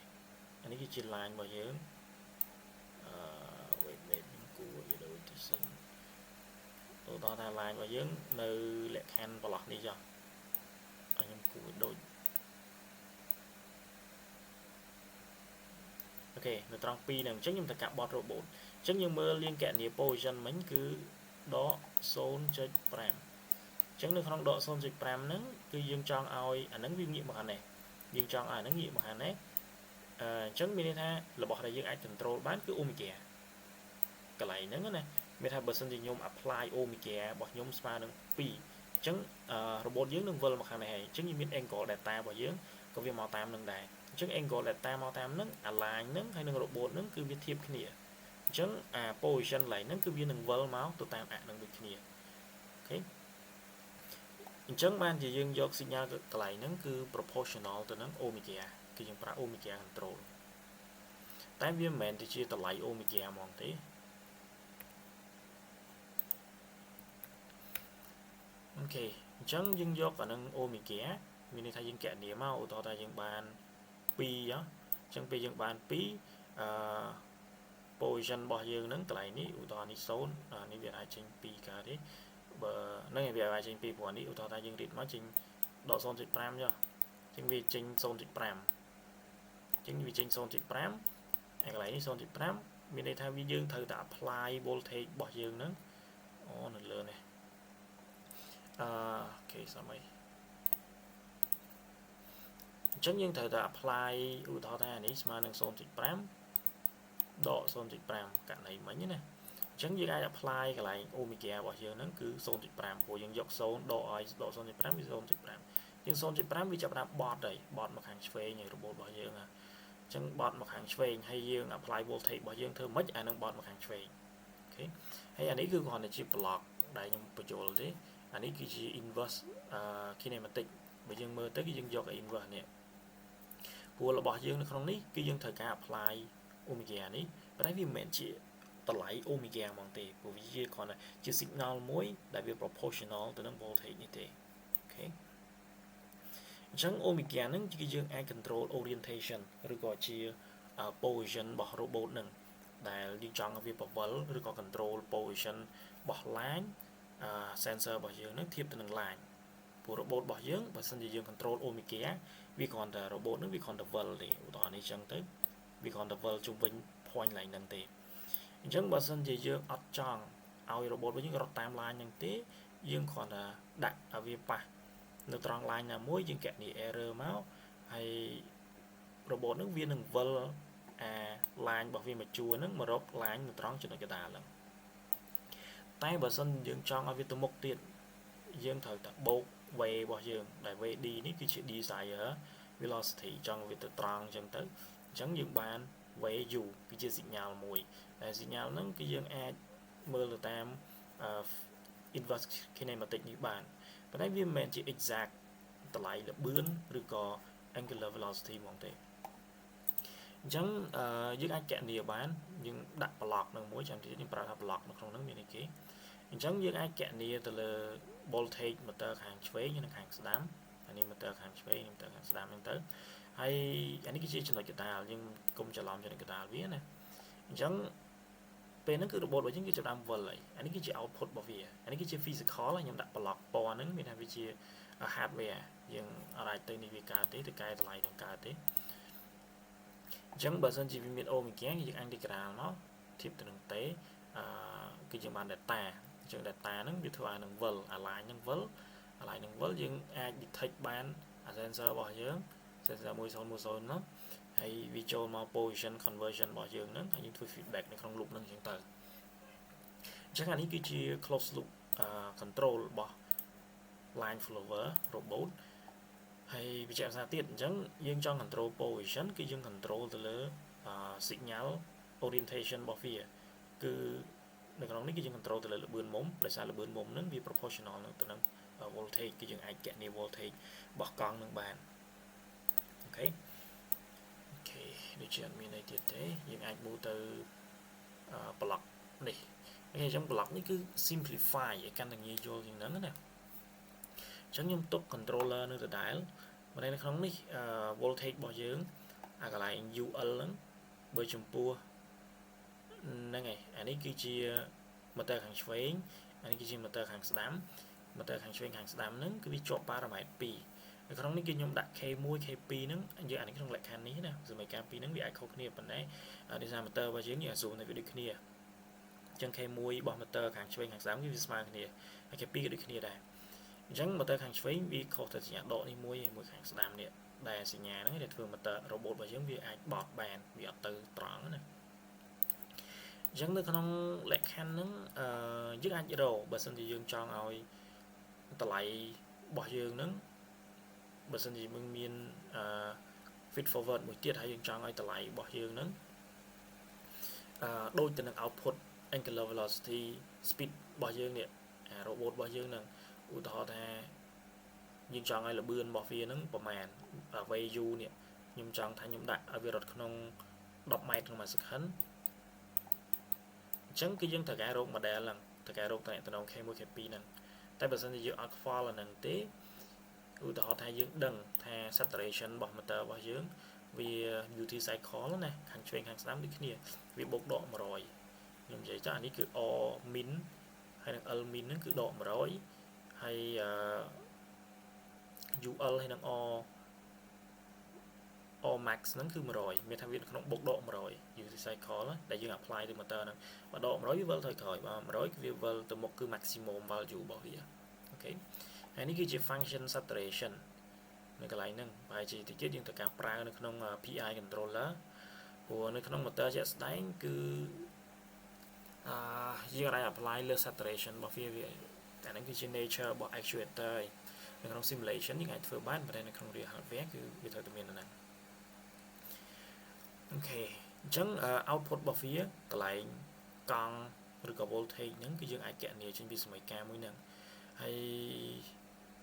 អានេះគឺជា line របស់យើងwait ខ្ញុំគួរវាដូចទៅសិនឧទាហរណ៍ថា line របស់យើងនៅលក្ខខណ្ឌប្រឡោះនេះចុះខ្ញុំគួរដូចអូខេនៅត្រង់2ហ្នឹងអញ្ចឹងខ្ញុំត្រូវកាត់បត់ robot អញ្ចឹងយើងមើលលៀងកណនី position មិញគឺដក 0.5 អញ្ចឹងនៅក្នុងដក 0.5 ហ្នឹងគឺយើងចង់ឲ្យអាហ្នឹងវាងាកមកខាងនេះយើងចង់ឲ្យអាហ្នឹងងាកមកខាងនេះអញ្ចឹងមានន័យថារបស់ដែលយើងអាច control បានគឺ omega កន្លែងហ្នឹងណាមានថាបើសិនជាខ្ញុំ apply omega របស់ខ្ញុំស្មើនឹង2អញ្ចឹងrobot យើងនឹងវិលមកខាងនេះហើយអញ្ចឹងយើងមាន angle data របស់យើងក៏វាមកតាមនឹងដែរអញ្ចឹង angle data មកតាមហ្នឹង align ហ្នឹងហើយនឹង robot ហ្នឹងគឺវាធៀបគ្នាអញ្ចឹងអា position កន្លែងហ្នឹងគឺវានឹងវិលមកទៅតាមអាហ្នឹងដូចគ្នាអូខេអញ្ចឹងបានជាយើងយក signal កន្លែងហ្នឹងគឺ proportional ទៅនឹង omega គឺយើងប្រើ omega control តែវាមិនមែនទៅជាតម្លៃ omega ហ្មងទេអូខេអញ្ចឹងយើងយកអានឹង omega មានន័យថាយើងកណនាមកឧទាហរណ៍ថាយើងបាន2អញ្ចឹងពេលយើងបាន2position របស់យើងហ្នឹងកន្លែងនេះឧទាហរណ៍នេះ0នេះវាអាចចេញ2កើតទេបើហ្នឹងវាអាចចេញ2ព្រោះនេះឧទាហរណ៍ថាយើងរៀបមកចេញដក 0.5 ចុះអញ្ចឹងវាចេញ 0.5 អញ្ចឹងវាចេញ 0.5 ហើយកន្លែងនេះ 0.5 មានន័យថាវាយើងត្រូវតែ apply voltage របស់យើងហ្នឹងអូនៅលើនេះអូខេសម័យអញ្ចឹងយើងត្រូវតែ apply ឧទាហរណ៍ថានេះស្មើនឹង 0.5 ដក 0.5 ករណីមិញណាអញ្ចឹងយើងអាច apply កន្លែង omega របស់យើងហ្នឹងគឺ 0.5 ព្រោះយើងយក0ដកឲ្យដក 0.5 វា 0.5 យើង 0.5 វាចាប់ផ្ដើមបត់ហើយបត់មកខាងឆ្វេងហើយរបូតរបស់យើងអញ្ចឹងបត់មកខាងឆ្វេងហើយយើង apply voltage របស់យើងធ្វើម៉េចអានឹងបត់មកខាងឆ្វេងអូខេហើយអានេះគឺគ្រាន់តែជា block ដែលខ្ញុំបញ្ចូលទេអានេះគឺជា inverse kinematic បើយើងមើលទៅគឺយើងយក inverse នេះព្រោះរបស់យើងនៅក្នុងនេះគឺយើងត្រូវការ apply omega នេះប៉ុន្តែវាមិនមែនជាតម្លៃ omega ហ្មងទេព្រោះវាគ្រាន់តែជា signal មួយដែលវា proportional ទៅនឹង voltage នេះទេអូខេអញ្ចឹង omega ហ្នឹងគឺយើងអាច control orientation ឬក៏ជា position របស់ robot ហ្នឹងដែលយើងចង់ឲ្យវាបវលឬក៏ control position របស់ line sensor របស់យើងហ្នឹងធៀបទៅនឹង line ព្រោះ robot របស់យើងបើសិនជាយើង control omega វាគ្រាន់តែ robot ហ្នឹងវាគ្រាន់តែវិលទេឧទាហរណ៍នេះអញ្ចឹងទៅវាគ្រាន់តែវិលជុំវិញ point ឡើងហ្នឹងទេអញ្ចឹងបើសិនជាយើងអត់ចង់ឲ្យ robot របស់យើងរត់តាម line ហ្នឹងទេយើងគ្រាន់តែដាក់ឲ្យវាប៉ះនៅត្រង់ line ណាមួយយើងកណនី error មកហើយ robot ហ្នឹងវានឹងវិលline របស់វាមកជួរហ្នឹងមករក line នៅត្រង់ចំណុចកណ្ដាលហ្នឹង tay bờ sân dương trong ở việc từ mục tiệt dương thời tập bốc về bỏ dương đại về đi ní cái chuyện đi dài ở velocity trong việc từ tròn chân tới chẳng dương bàn về dù cái chuyện dịch nhào mùi đại dịch nhào nó cái dương a mơ là tam inverse kinematic như bạn và đấy viên mệnh chỉ exact lại là bướn rồi có angular velocity mong thế chẳng dương ai chạm địa bán nhưng đặt block nâng mối chẳng thì những block nó không nâng miền kia chẳng dương ai chạm địa từ là voltage motor hàng chế như là hàng đám anh em motor hàng chế motor hàng đám lên tới hay anh ấy cái gì cho nó kita nhưng cũng cho làm cho nó kita viết này chẳng bên nó cứ robot với những cái chạm đám vừa lại anh ấy cái gì output bảo vệ anh ấy cái gì physical là nhằm đặt block po nó mình làm cái gì hardware nhưng ở lại tên này vì cả thế từ cái lại được cả thế chẳng bởi dân chỉ vì miền ôm kéo như anh đi cả nó thiệp từ đường tế cái trường bàn data trường data nó bị thừa nâng vần lại nâng vần nhưng ai bị thạch bán sensor bỏ dưỡng sensor mùi son nó hay visual mà position conversion bỏ dưỡng nó hay những thứ feedback nó không loop nâng chẳng tờ chẳng hạn như cái chia close loop control bỏ line follower robot hay bị chạm ra tiết chẳng dương trong control position cái dương control từ lỡ signal orientation bỏ phía cứ được nói cái dương control từ lỡ bươn mống để sao là bươn mống nó vì proportional nó từ năng voltage cái dương ai kẹt này voltage bỏ con nâng bàn ok để chuyện mình này tiết thế dương ai mua từ block này cái trong block này cứ simplify vậy căn thành nhiều vô thì nó nè chẳng nhung tốt controller nữa từ đáy mà đây là không đi voltage bỏ dưỡng cái lại UL lớn bởi chùm pua nè ngày anh ấy kia chia motor hàng xoáy anh ấy kia chia motor hàng xoáy hàng đám nứng cái chọn parameter pi không đi kia nhung đặt k mui kp nứng anh giờ anh ấy không lại khăn ní nè rồi mấy kp nứng bị ai không kia phần đấy đi ra motor bỏ dưỡng như là dùng này bị được kia chân k mui bỏ motor hàng xoáy hàng đám cái smart kia kp cái được kia đây chẳng motor hàng xoáy vì không thể nhận độ đi mui hàng đám nè đây là nhà nó để thường motor robot và giống như ai bọt bàn bị ở từ tròn này chẳng được không lại khăn nó giúp anh chế độ bởi sân thì dương cho ngồi ta lại bỏ dương nó bởi sân thì mừng miên feed forward một tiết hay dương cho ngồi ta lại bỏ dương nó đôi từ năng output angular velocity speed bỏ dương nè robot bỏ dương nè ưu tố tha nhưng chọn ai là bươn bỏ phía nó bỏ màn ở vây du nè nhưng chọn thay nhóm đặt ở việc không đọc máy trong mà sức hấn chẳng cái dân thật cả rốt mà đa lần thật cả rốt tại tao khe mua kẹp pi nè tại bởi vì giữa alpha là nâng tế ưu tố thay dương đằng thay saturation bỏ motor bỏ dưỡng vì duty cycle đó nè hàng chuyên hàng xám đi kia vì bốc độ mà rồi nhưng vậy chắc anh cứ o min hay là l min nó cứ độ mà rồi hay UL hay là O max nó cứ mà rồi mình tham việc nó bốc độ mà rồi duty cycle đó để dương apply từ motor nè và độ mà rồi với thời thời và mà rồi cái việc từ một cứ maximum value bảo hiểm ok hay này cái function saturation này cái lại nâng bài chỉ thì chết nhưng tất cả pra nó không PI controller của nó không motor sẽ đánh cứ dương lại apply le saturation bảo hiểm tại nó cái nature bảo actuator nó không simulation những ngày vừa bán và đây nó không real vé cứ vì thời tự nhiên này ok chẳng output bảo phía cái lại con rồi có voltage những cái dương ai kẹt này trên vis mấy cam mới nè hay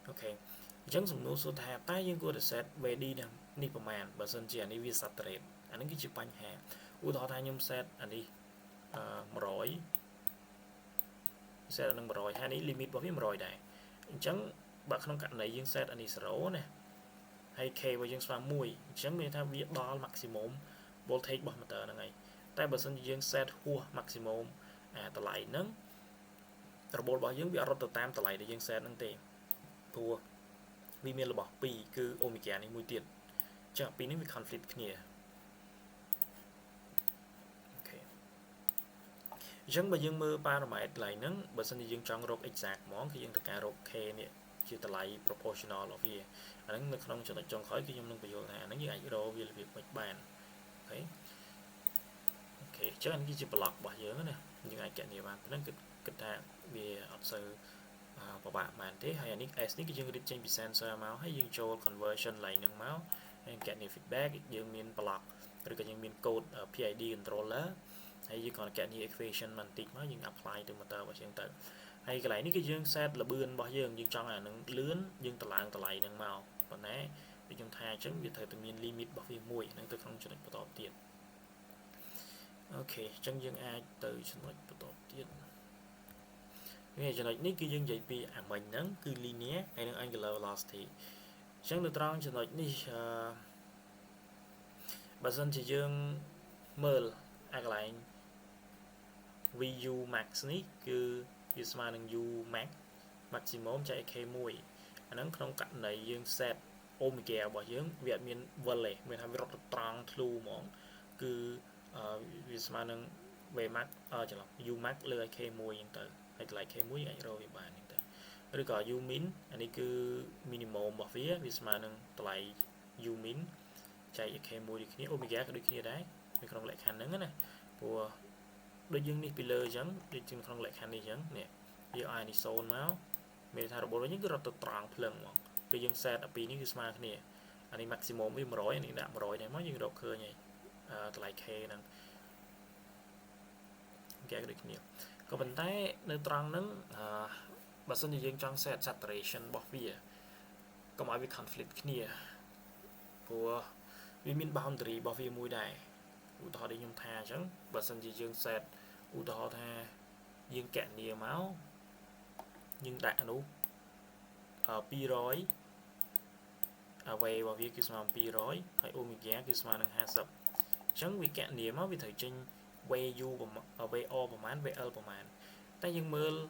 ok chẳng dùng nô số thà tay dương của được set về đi nè niประมาณ bởi sân chỉ anh đi saturate anh ấy cái chữ bánh hà u đó thay nhung set anh đi rồi set nâng rồi hai này limit bảo phía rồi này chẳng bạn không cạnh này dương set anh đi số nè hay k và dương xóa mùi chẳng mình tham việc đó maximum voltage bỏ motor là ngày tại bởi sân dương set hua maximum ta lại nâng robot bỏ dương bị ở tam ta lại để dương set nâng tiền thua vì mình là bỏ pi cứ omega này mùi tiền chẳng pi nó bị conflict kia ok chẳng bởi dương mơ parameter lại nâng bởi sân dương trong rốt exact món khi dương tất cả rốt k nè chỉ ta lại proportional ở phía anh nó không cho nó trong khói cái dung nâng bây giờ là nó như ai đó vì là việc mạch bàn ok ok chứ anh cái chỉ block bỏ dưỡng nè nhưng ai kẹt nhiều bạn nó kịch ra vì sự của bạn mà thế hay anh S cái dương đi trên sensor máu hay dương cho conversion lại nâng máu hay kẹt nhiều feedback dương miền block rồi cái dương miền code PID controller hay dương còn kẹt nhiều equation mình tích máu dương apply từ motor và dương tự hay cái này cái dương set là bươn bỏ dương dương trong là nâng lướn dương tờ lại nâng màu còn nãy thì chúng ta chứng việc thời tự miền limit bỏ vì mùi nâng từ không cho được bắt tiền ok chân dương ai từ cho nó bắt tiền nghe cho nó cái dương dạy vì mình nâng cứ linear hay nâng angular velocity chẳng được trong cho nó đi bà dân chỉ dương mơ ai lại VU max ní cứ như mà nâng U max maximum chạy k mùi nó không cạnh này dương set omega bỏ dương việc miền valley mình làm việc tròn lưu món cứ vì mà nâng về max chẳng là U max lừa k mùi như tới hay lại k mùi ngay rồi bạn như tới rồi có U min anh ấy cứ minimum bỏ phía vì mà nâng lại U min chạy k mùi đi kia omega cái đi kia đấy mình không lại khăn nâng này của đôi dương đi pillar chẳng đi chừng không lại khăn đi chẳng nè giờ ai đi sâu máu mình thay đổi những cái rất tròn phẳng mà cái dương set ở bên này cái smart này anh ấy maximum với 100 anh ấy đạt 100 này mới dương đọc khơi nhỉ lại k nè cái được nhiều có vấn đề nơi tròn nâng bà xin dương trong set saturation bỏ phía có mọi việc conflict kia của vì mình boundary bỏ phía mũi đại u thọ đi nhung tha chẳng bà xin dương set u thọ tha dương cạn nhiều máu nhưng đại nụ ở pi rối về vào việc cái mà pi rối hay omega cái mà đang hạ sập chẳng vì cạn nhiều máu vì thời trình về u ở về oประมาณ về l ประมาณ แต่ยังมือ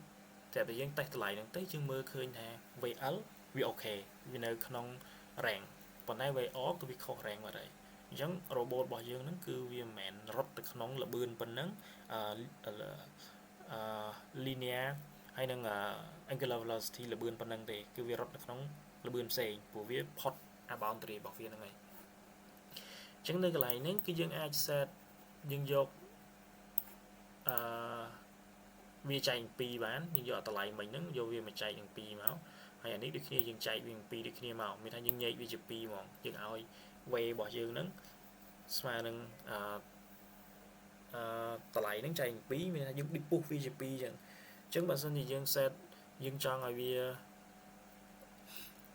แต่ยังแต่ไหลนั่งแต่ยังมือเคยนะvề l vì ok vì nơi không rèn còn đây về oก็วิเคราะห์แรงมาได้ยังโรบอทบ่ยังนั่นคือวิแมนรถตึกน้องระเบิดเป็นนั่งlinear hay năng angular velocity là bươn phần năng để cái việc rất nóng là bươn xe của việc pot boundary bảo viên này chẳng nơi cái này nếu cái dương ai set dương dọc vì chạy pi bán nhưng giờ lại mình nó vô việc mà chạy bằng pi máu hay là nếu được khi dương chạy bằng pi được khi màu mình thấy dương nhảy vì chụp pi mỏng dương ai quay bỏ dương nắng mà năng lại nó chạy pi mình thấy dương đi buộc vì chụp pi chẳng chứng bản thân thì dương set dương cho ngoài vì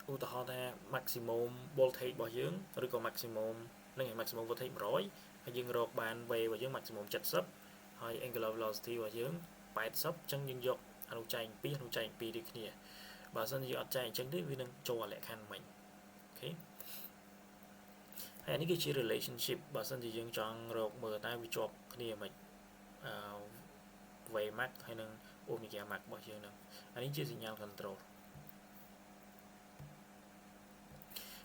ưu tố ta maximum voltage bỏ dưỡng rồi còn maximum nâng maximum voltage 100 hay dương rột bàn về và dương maximum chặt sấp hay angular velocity và dưỡng 8 sấp chân dương dọc anh chạy pi đi kia bản thân thì chạy chân đấy vì nâng cho lại khăn mình ok hay những cái chi relationship bản thân thì dương chọn rột mở tay vì chọc kia mình về max hay nâng omega max bao nhiêu nè anh ấy chia signal control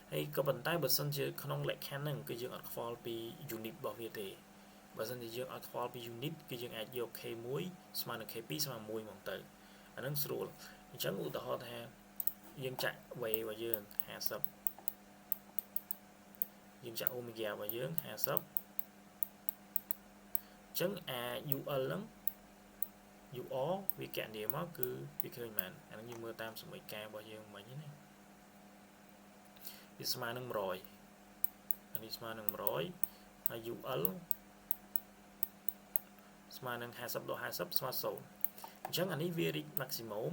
hay có vận tải bật sân chơi không lại khả năng cái dương ở fall pi unit bảo vệ thì bật sân thì dương ở fall pi unit cái dương ai vô k muối smart là k pi smart muối mỏng tử anh đang sửa chẳng ưu tố ha dương chạy về và dương hạ sấp dương chạy omega và dương hạ sấp chẳng ul lắm dù ó vì cạn điểm nó cứ vì khơi màn anh như mưa tam số 10 ca bao nhiêu mà như này vì smart nâng rồi anh smart nâng rồi hay dù ấn smart nâng 2 sắp độ 2 sắp smart số chẳng anh ấy về đi maximum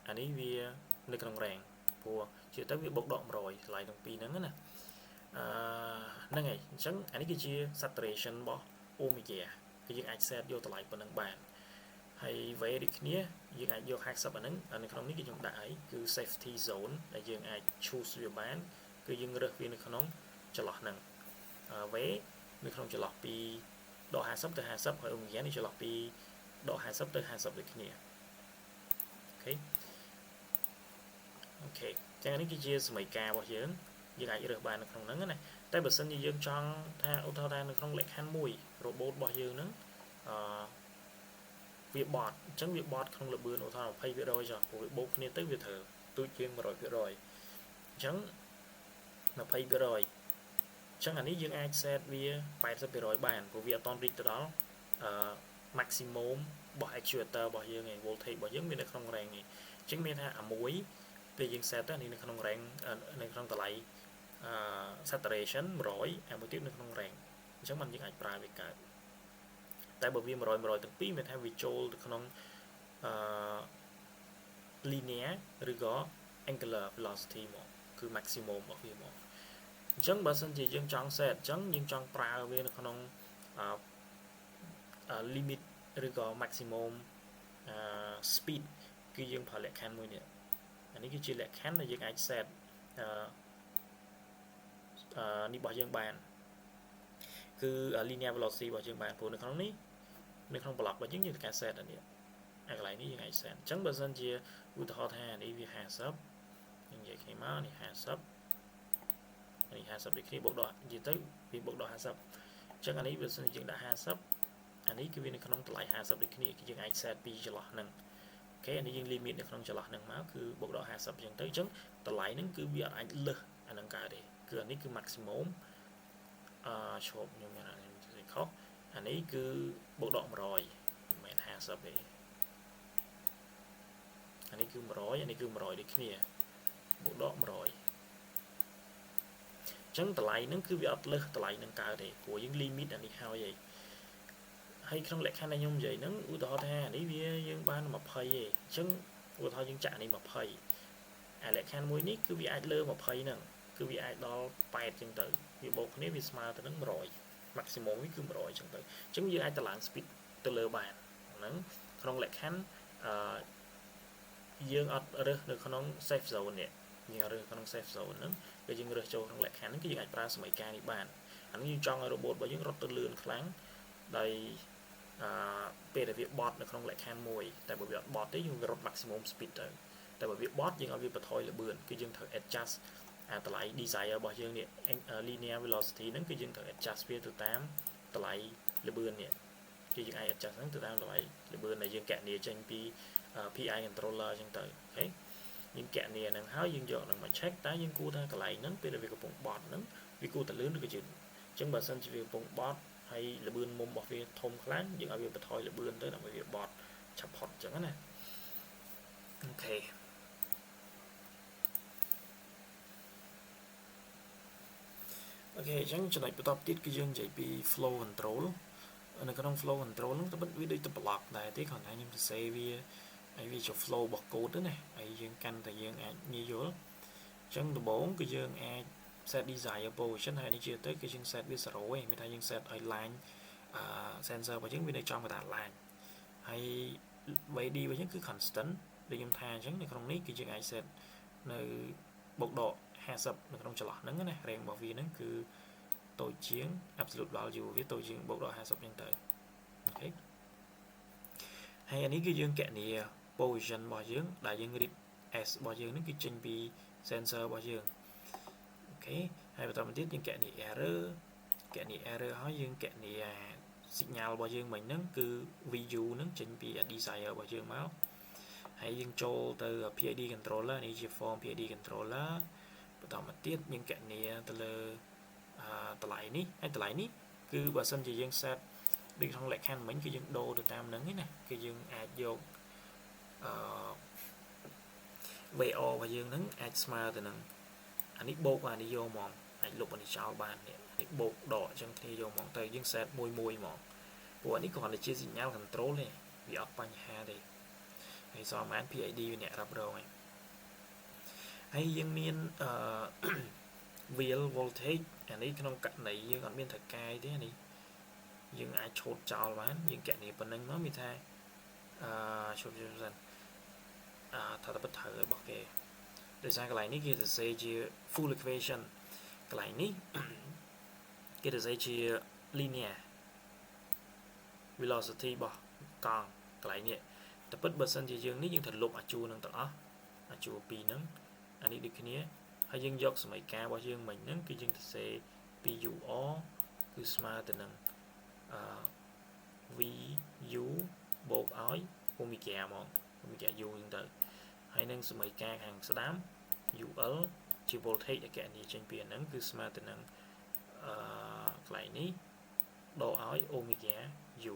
anh ấy về nơi cần ràng của chỉ tới việc bốc đoạn rồi lại đồng pi nâng nè nâng này chẳng anh ấy cái chia saturation bỏ omega cái những access vô lại của nâng bàn hay về đi kia dương ai vô hai sắp anh không biết cái chúng đại cứ safety zone là dương ai choose việc bán cứ dương được viên không cho lọt nặng vé nếu không cho lọt pi độ hai sắp từ hai sắp hay ông giá đi cho lọt pi độ hai sắp tới hai sắp được kia ok ok chẳng hạn cái chia mấy ca bao nhiêu dương ai được bàn không nắng này tay bật sân như dương trong tha ô tô ta không lệch han mùi robot bao nhiêu nữa việc bọt chẳng việc bọt không là bươn ô thao phay việc rồi của việc bốc nên tới việc thử tôi chuyên mà rồi việc rồi chẳng là phay việc rồi chẳng hạn như dương ai set via phải sắp rồi bàn của việc toàn rít đó maximum របស់ actuator របស់យើងឯង voltage របស់យើងមាននៅក្នុង range នេះអញ្ចឹងមានថាអាមួយពេលយើង set ទៅនេះនៅក្នុង range នៅក្នុងតម្លៃsaturation 100អាមួយទៀតនៅក្នុង range អញ្ចឹងมันយើងអាចប្រើវាកើតតែបើវា100ទាំងពីរមានថាវាចូលទៅក្នុងlinear ឬក៏ angular velocity មកគឺ maximum របស់វាមកអញ្ចឹងបើសិនជាយើងចង់ set អញ្ចឹងយើងចង់ប្រើវានៅក្នុងlimit ឬក៏ maximum speed គឺយើងប្រើលក្ខខណ្ឌមួយនេះអានេះគឺជាលក្ខខណ្ឌដែលយើងអាច set នេះរបស់យើងបានគឺ linear velocity របស់យើងបានព្រោះនៅក្នុងនេះនៅក្នុង block របស់យើងត្រូវការ set អានេះកន្លែងនេះយើងអាច set អញ្ចឹងបើសិនជាឧទាហរណ៍ថានេះវា50យើងនិយាយគ្នាមកនេះ50នេះ50ដូចគ្នាបូកដល់និយាយទៅវាបូកដល់50អញ្ចឹងអានេះបើសិនជាយើងដាក់50អានេះគឺវានៅក្នុងតម្លៃ50ដូចគ្នាគឺយើងអាច set ពីចន្លោះហ្នឹងអូខេអានេះយើង limit នៅក្នុងចន្លោះហ្នឹងមកគឺបូកដល់50អញ្ចឹងទៅអញ្ចឹងតម្លៃហ្នឹងគឺវាអាចលើសអាហ្នឹងកើតទេគឺអានេះគឺ maximum ឈប់ខ្ញុំមានអានេះខុសអានេះគឺបូកដល់100មិនមែន50ទេអានេះគឺ100អានេះគឺ100ដូចគ្នាបូកដល់100អញ្ចឹងតម្លៃហ្នឹងគឺវាអត់លើសតម្លៃហ្នឹងកើតទេព្រោះយើង limit អានេះហើយក្នុងលក្ខខណ្ឌដែលខ្ញុំនិយាយហ្នឹងឧទាហរណ៍ថានេះវាយើងបាន20ទេអញ្ចឹងឧទាហរណ៍យើងចាក់នេះ20អាលក្ខខណ្ឌមួយនេះគឺវាអាចលើ20ហ្នឹងគឺវាអាចដល់8អញ្ចឹងទៅវាបូកគ្នាវាស្មើទៅនឹង100 maximum នេះគឺ100អញ្ចឹងទៅអញ្ចឹងយើងអាចតម្លើង speed ទៅលើបានហ្នឹងក្នុងលក្ខខណ្ឌយើងអត់រើសនៅក្នុង safe zone នេះយើងរើសក្នុង safe zone ហ្នឹងគឺយើងរើសចូលក្នុងលក្ខខណ្ឌហ្នឹងគឺយើងអាចប្រើសមីការនេះបានអានេះយើងចង់ឲ្យ robot របស់យើងរត់ទៅលឿនខ្លាំងដោយពេលដែលវាបត់នៅក្នុងលក្ខខណ្ឌមួយតែបើវាអត់បត់ទេយើងរត់ maximum speed ទៅតែបើវាបត់យើងឲ្យវាបន្ថយល្បឿនគឺយើងត្រូវ adjust តម្លៃ desire របស់យើងនេះ linear velocity ហ្នឹងគឺយើងត្រូវ adjust វាទៅតាមតម្លៃល្បឿននេះគឺយើងអាច adjust ហ្នឹងទៅតាមតម្លៃល្បឿនដែលយើងកណនាចេញពី PI controller អញ្ចឹងទៅអូខេយើងកណនាហ្នឹងហើយយើងយកហ្នឹងមក check តើយើងគួរថាកន្លែងហ្នឹងពេលដែលវាកំពុងបត់ហ្នឹងវាគួរតែលឿនឬក៏យឺតអញ្ចឹងបើសិនជាវាកំពុងបត់ហើយល្បឿនមុំរបស់វាធំខ្លាំងយើងឲ្យវាបន្ថយល្បឿនទៅដើម្បីវាបត់ឆាប់ផុតអញ្ចឹងណាអូខេអូខេអញ្ចឹងចំណុចបន្តទៀតគឺយើងនិយាយពី flow control នៅក្នុង flow control ហ្នឹងទៅវាដូចទៅ block ដែរទេគ្រាន់តែខ្ញុំសរសេរវាហើយវាជា flow របស់ code ទៅណាហើយយើងកាន់តែយើងអាចងាយយល់អញ្ចឹងដំបូងគឺយើងអាច set desire position ហើយនេះជាទៅគឺយើង set វា0ឯងមានថាយើង set ឲ្យ line sensor របស់យើងវានៅចំកណ្ដាល line ហើយ VD របស់យើងគឺ constant ដូចខ្ញុំថាអញ្ចឹងនៅក្នុងនេះគឺយើងអាច set នៅបូកដក50នៅក្នុងចន្លោះហ្នឹងណា range របស់វាហ្នឹងគឺតូចជាង absolute value វាតូចជាងបូកដក50អញ្ចឹងទៅអូខេហើយអានេះគឺយើងកណនា position របស់យើងដែលយើង read s របស់យើងហ្នឹងគឺចេញពី sensor របស់យើងអូខេហើយបន្តមកទៀតយើងកណនា error ហើយយើងកណនា signal របស់យើងមិញហ្នឹងគឺ VU ហ្នឹងចេញពី desire របស់យើងមកហើយយើងចូលទៅ PID controller នេះជា form PID controller បន្តមកទៀតយើងកណនាទៅលើតម្លៃនេះហើយតម្លៃនេះគឺបើសិនជាយើង set ដូចក្នុងលក្ខខណ្ឌមិញគឺយើងដូរទៅតាមហ្នឹងណាគឺយើងអាចយក VO របស់យើងហ្នឹងអាចស្មើទៅនឹងអានេះបូកអានេះយកហ្មងអាចលុបអានេះចោលបាននេះបូកដកអញ្ចឹងគ្នាយកហ្មងទៅយើង set មួយហ្មងព្រោះអានេះគ្រាន់តែជា signal control ទេវាអត់បញ្ហាទេហើយសមាន PID វាអ្នករ៉ាប់រងហើយយើងមានwheel voltage អានេះក្នុងករណីយើងអត់មានត្រូវកាយទេនេះយើងអាចឆូតចោលបានយើងកណនាប៉ុណ្ណឹងមកមានថាជុំសិនថាទៅត្រូវរបស់គេដោយសារកន្លែងនេះគេសរសេរជា full equation កន្លែងនេះគេសរសេរជា linear velocity របស់កង់កន្លែងនេះតែពិតបើសិនជាយើងនេះយើងត្រូវលុបអាជួរនឹងទាំងអស់អាជួរពីរហ្នឹងអានេះដូចគ្នាហើយយើងយកសមីការរបស់យើងមិញហ្នឹងគឺយើងសរសេរពី UR គឺស្មើទៅនឹងVU បូកឲ្យ omega មក omega U ហ្នឹងទៅហើយនឹងសមីការខាងស្ដាំ UL ជា voltage ដែលកណនាចេញពីអាហ្នឹងគឺស្មើទៅនឹងកន្លែងនេះដូរឲ្យ omega U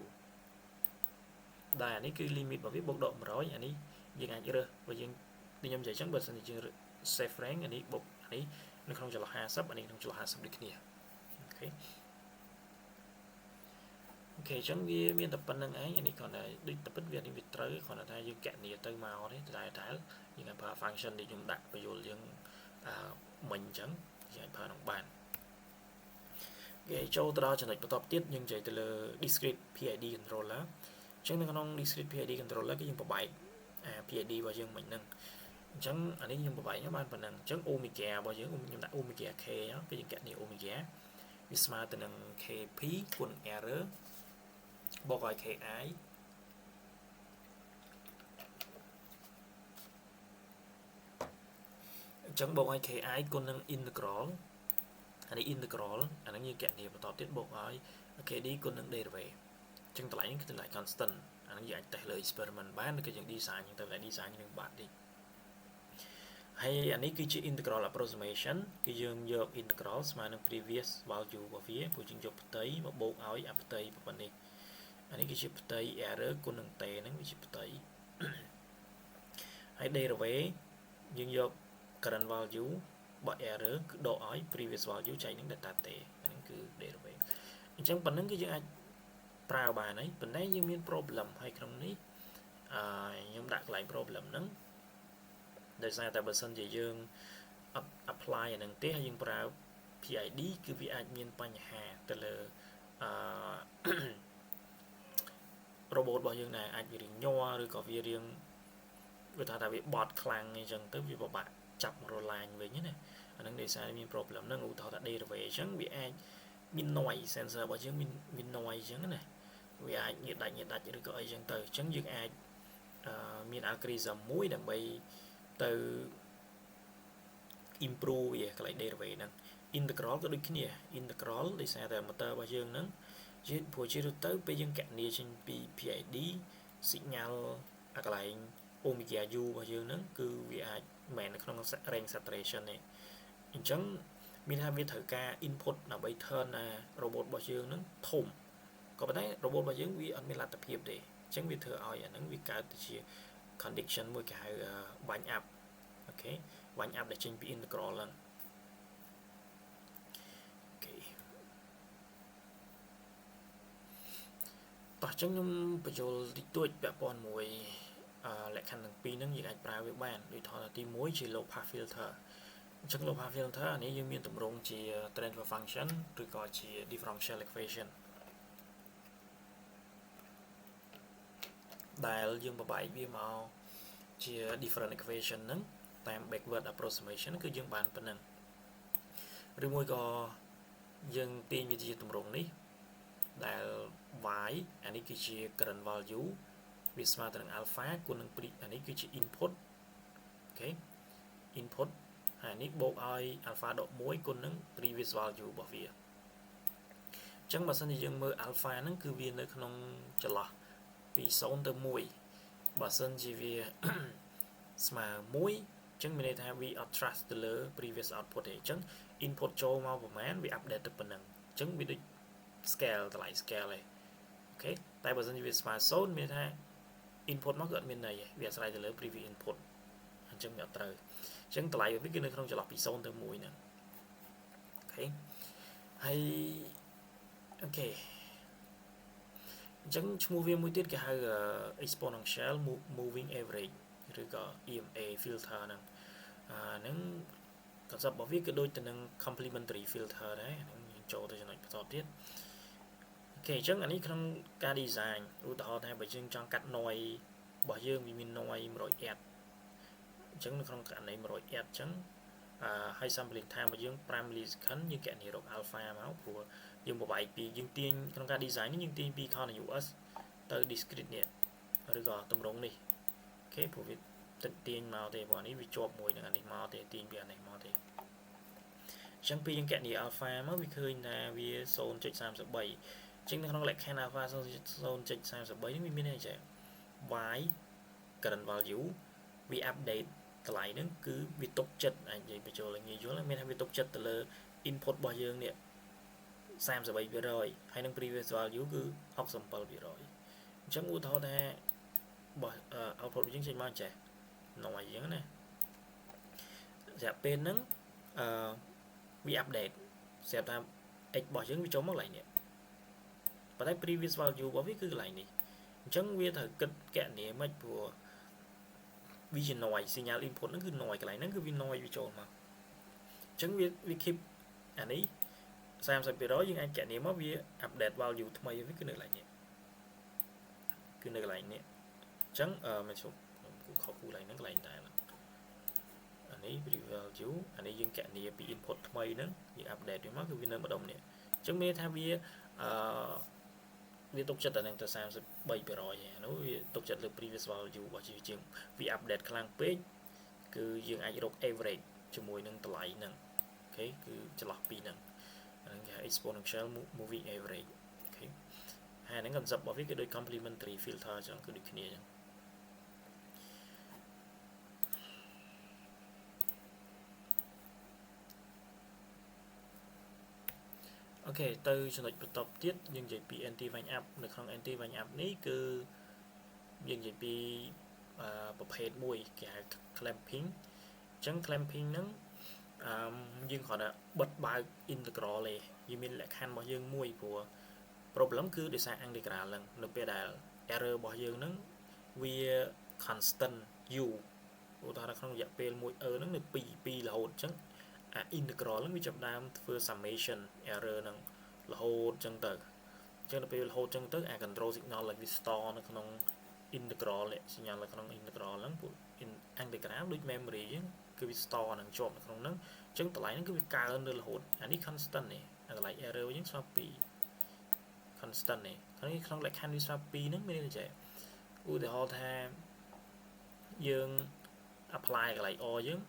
ដែលនេះគឺ limit របស់វាបូកដក100អានេះយើងអាចរើសបើយើងខ្ញុំនិយាយចឹងបើសិនជាយើង save rank អានេះបូកអានេះនៅក្នុងចន្លោះ50អានេះក្នុងចន្លោះ50ដូចគ្នាអូខេអូខេអញ្ចឹងវាមានតែប៉ុណ្្នឹងឯងអានេះគ្រាន់តែដូចតែពិតវានេះវាត្រូវគ្រាន់តែថាយើងកណនីទៅមកទេតែយើងអាចប្រើ function ដែលខ្ញុំដាក់បញ្យល់យើងមិញអញ្ចឹងយើងអាចប្រើនឹងបានគេចូលទៅដល់ចំណុចបន្តទៀតយើងនិយាយទៅលើ discrete PID controller អញ្ចឹងនៅក្នុង discrete PID controller គឺយើងបបែកPID របស់យើងមិញហ្នឹងអញ្ចឹងអានេះខ្ញុំបបែកបានប៉ុណ្ណឹងអញ្ចឹង omega របស់យើងខ្ញុំដាក់ omega k ពេលយើងកណនី omega វាស្មើទៅនឹង kp គុណ error បូកឲ្យ ki អញ្ចឹងបូកឲ្យ ki គុណនឹង integral អានេះ integral អាហ្នឹងយើងកណនីបន្តទៀតបូកឲ្យ kd គុណនឹង derivative អញ្ចឹងតម្លៃនេះគឺតម្លៃ constant អាហ្នឹងយើងអាចតេស្តលើ experiment បានឬក៏យើង design អញ្ចឹងតែ design នឹងបាត់តិចហើយអានេះគឺជា integral approximation គឺយើងយក integral ស្មើនឹង previous value របស់វាព្រោះយើងយកផ្ទៃមកបូកឲ្យអាផ្ទៃប៉ុណ្ណេះអានេះគឺជាផ្ទៃ error គុណនឹង t ហ្នឹងវាជាផ្ទៃហើយ derivative យើងយក current value របស់ error គឺដកឲ្យ previous value ចែកនឹង data t អាហ្នឹងគឺ derivative អញ្ចឹងប៉ុណ្ណឹងគឺយើងអាចប្រើបានហើយប៉ុន្តែយើងមាន problem ហើយក្នុងនេះខ្ញុំដាក់កន្លែង problem ហ្នឹងដោយសារតែបើសិនជាយើង apply អានឹងទេហើយយើងប្រើ PID គឺវាអាចមានបញ្ហាទៅលើrobot របស់យើងដែរអាចវារៀងញ័រឬក៏វារៀងវាថាវាបត់ខ្លាំងអីចឹងទៅវាពិបាកចាប់រលាញវិញណាអានឹងដោយសារមាន problem ហ្នឹងឧទាហរណ៍ថា derivative អញ្ចឹងវាអាចមាន noise sensor របស់យើងមាន noise អញ្ចឹងណាវាអាចញៀតដាច់ឬក៏អីចឹងទៅអញ្ចឹងយើងអាចមាន algorithm មួយដើម្បីទៅ improve វាកន្លែង derivative ហ្នឹង integral ក៏ដូចគ្នា integral ដោយសារតែ motor របស់យើងហ្នឹងព្រោះជាទូទៅពេលយើងកណនីចេញពី PID signal កន្លែង omega u របស់យើងហ្នឹងគឺវាអាចមិនមែននៅក្នុង range saturation ទេអញ្ចឹងមានថាវាត្រូវការ input ដើម្បី turn robot របស់យើងហ្នឹងធំក៏ប៉ុន្តែ robot របស់យើងវាអត់មានលទ្ធភាពទេអញ្ចឹងវាធ្វើឲ្យអាហ្នឹងវាកើតទៅជា condition មួយគេហៅ wind up អូខេ wind up ដែលចេញពី integral ហ្នឹងអូខេតោះអញ្ចឹងខ្ញុំបញ្ចូលតិចតួចពាក់ព័ន្ធមួយលក្ខខណ្ឌទាំងពីរហ្នឹងយើងអាចប្រើវាបានដូចថាទី1ជា low pass filter អញ្ចឹង low pass filter អានេះយើងមានទម្រង់ជា transfer function ឬក៏ជា differential equation ដែលយើងបបែកវាមកជា different equation ហ្នឹងតាម backward approximation គឺយើងបានប៉ុណ្ណឹងឬមួយក៏យើងទាញវាជាទម្រង់នេះដែល y អានេះគឺជា current value វាស្មើទៅនឹង alpha គុណនឹងអានេះគឺជា input អូខេ input ហើយនេះបូកឲ្យ alpha ដក1គុណនឹង previous value របស់វាអញ្ចឹងបើសិនជាយើងមើល alpha ហ្នឹងគឺវានៅក្នុងចន្លោះពី0ទៅ1បើសិនជាវាស្មើ1អញ្ចឹងមានន័យថាវាអត់ trust ទៅលើ previous output ទេអញ្ចឹង input ចូលមកប្រហែលវា update ទៅប៉ុណ្ណឹងអញ្ចឹងវាដូច scale តម្លៃ scale ឯងអូខេតែបើសិនជាវាស្មើ0មានថា input មកគឺអត់មានន័យទេវាអាស្រ័យទៅលើ previous input អញ្ចឹងវាអត់ត្រូវអញ្ចឹងតម្លៃវាគឺនៅក្នុងចន្លោះពី0ទៅ1ហ្នឹងអូខេហើយអូខេអញ្ចឹងឈ្មោះវាមួយទៀតគេហៅ exponential moving average ឬក៏ EMA filter ហ្នឹងហ្នឹង concept របស់វាគឺដូចទៅនឹង complementary filter ដែរហ្នឹងយើងចូលទៅចំណុចបន្តទៀតអូខេអញ្ចឹងអានេះក្នុងការ design ឧទាហរណ៍ថាបើយើងចង់កាត់ noise របស់យើងវាមាន noise 100 Hz អញ្ចឹងនៅក្នុងករណី100 Hz អញ្ចឹងហើយ sampling time របស់យើង5 millisecond យើងកណនីរក alpha មកព្រោះយើងបបែកពីយើងទាញក្នុងការ design នេះយើងទាញពី continuous ទៅ discrete នេះឬក៏ទម្រង់នេះអូខេព្រោះវាទាញមកទេព្រោះនេះវាជាប់មួយនឹងអានេះមកទេទាញពីអានេះមកទេអញ្ចឹងពេលយើងកណនី alpha មកវាឃើញថាវា 0.33 អញ្ចឹងនៅក្នុងលក្ខខណ្ឌ alpha 0.33 នេះវាមានន័យថា y current value វា update តម្លៃហ្នឹងគឺវាទុកចិត្តអាចនិយាយបញ្ចូលឲ្យងាយយល់មានថាវាទុកចិត្តទៅលើ input របស់យើងនេះ33% ហើយនឹង previous value គឺ67% chẳng u thọ ta bỏ output chúng trên mang trẻ nói giống này dạ bên nắng bị update sẽ ta x bỏ chứng bị trống mất lại nè và tại previous value bỏ viết cứ lại nè chẳng biết thời kịch kẹn nè mất của vision noise signal input nó cứ noise cái này nó cứ vi noise vi trộn mà chẳng biết vi keep anh ấy xem từ đó nhưng anh kẹn nè mất vi update value thay với cái này lại nè cái này lại nè chẳng mình số cũng khó phụ lại nó lại tại là anh ấy value anh ấy dừng kẹn nè bị input thay nữa vì update thì mất cái vi nơi bất động nè chẳng biết thay vì vì tục chất là ta xem sẽ bay về rồi nó tục chất là previous value và chỉ chừng vì update khang page cứ dừng ai được average cho mùi nâng lại nâng ok cứ cho lọc pi nâng exponential moving average ok hai nó còn dập vào cái đôi complementary filter cho cứ được kia ok từចំណុចបន្តទៀតយើងនិយាយពី anti vang up នៅក្នុង anti vang up នេះគឺយើងនិយាយពីប្រភេទមួយគេហៅ clamping អញ្ចឹង clamping ហ្នឹងយើងគ្រាន់តែបិទបើក integral ទេវាមានលក្ខខណ្ឌរបស់យើងមួយព្រោះ problem គឺដោយសារ integral ហ្នឹងនៅពេលដែល error របស់យើងហ្នឹងវា constant u ឧទាហរណ៍ក្នុងរយៈពេល 1 ហ្នឹងនៅ2រហូតអញ្ចឹងintegral ហ្នឹងវាចាប់ដើមធ្វើ summation error ហ្នឹងរហូតអញ្ចឹងទៅអញ្ចឹងដល់ពេលរហូតអញ្ចឹងទៅcontrol signal ឡើងវា store នៅក្នុង integral នេះ signal នៅក្នុង integral ហ្នឹងពួក integral ដូច memory អញ្ចឹងគឺវា store នឹងជាប់នៅក្នុងហ្នឹងអញ្ចឹងតម្លៃហ្នឹងគឺវាកើនទៅរហូតអានេះ constant នេះតម្លៃ error អញ្ចឹងស្មើ2 constant នេះក្នុងលក្ខខណ្ឌវាស្មើ2ហ្នឹងមានន័យថាឧទាហរណ៍ថាយើង apply កន្លែង or យើង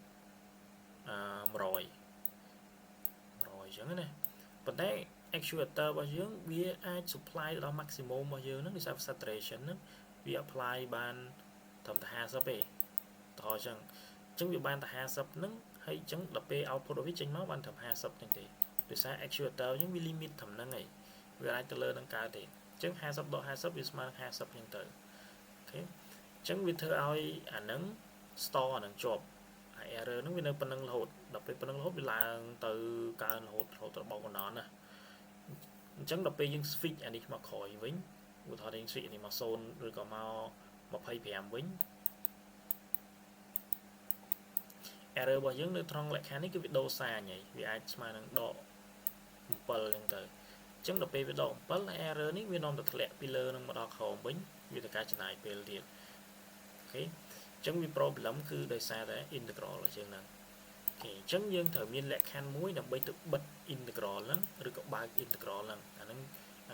100អញ្ចឹងណាប៉ុន្តែ actuator របស់យើងវាអាច supply ដល់ maximum របស់យើងហ្នឹងដោយសារ saturation ហ្នឹងវា apply បានត្រឹមតែ50ទេតោះអញ្ចឹងវាបានតែ50ហ្នឹងហើយអញ្ចឹងដល់ពេល output របស់វាចេញមកបានត្រឹម50ហ្នឹងទេដោយសារ actuator យើងវា limit ត្រឹមហ្នឹងឯងវាអាចទៅលើនឹងកើតទេអញ្ចឹង50ដល់50វាស្មើនឹង50អញ្ចឹងទៅអូខេអញ្ចឹងវាធ្វើឲ្យអាហ្នឹង store អាហ្នឹងជាប់error ហ្នឹងវានៅប៉ុណ្្នឹងរហូតដល់ពេលប៉ុណ្្នឹងរហូតវាឡើងទៅកើនរហូតទៅបោកកណ្ដនណាអញ្ចឹងដល់ពេលយើង switch អានេះមកក្រោយវិញឧទាហរណ៍យើង switch អានេះមក0ឬក៏មក25វិញ error របស់យើងនៅត្រង់លក្ខខណ្ឌនេះគឺវាដូរសាញហើយវាអាចស្មើនឹងដក7អញ្ចឹងទៅអញ្ចឹងដល់ពេលវាដក7 error នេះវានាំទៅធ្លាក់ពីលើនឹងមកដល់ក្រោមវិញវាទៅការចំណាយពេលទៀតអូខេអញ្ចឹងវា problem គឺដោយសារតែ integral អញ្ចឹងហ្នឹងអូខេអញ្ចឹងយើងត្រូវមានលក្ខខណ្ឌមួយដើម្បីទៅបិទ integral ហ្នឹងឬក៏បើក integral ហ្នឹងអាហ្នឹង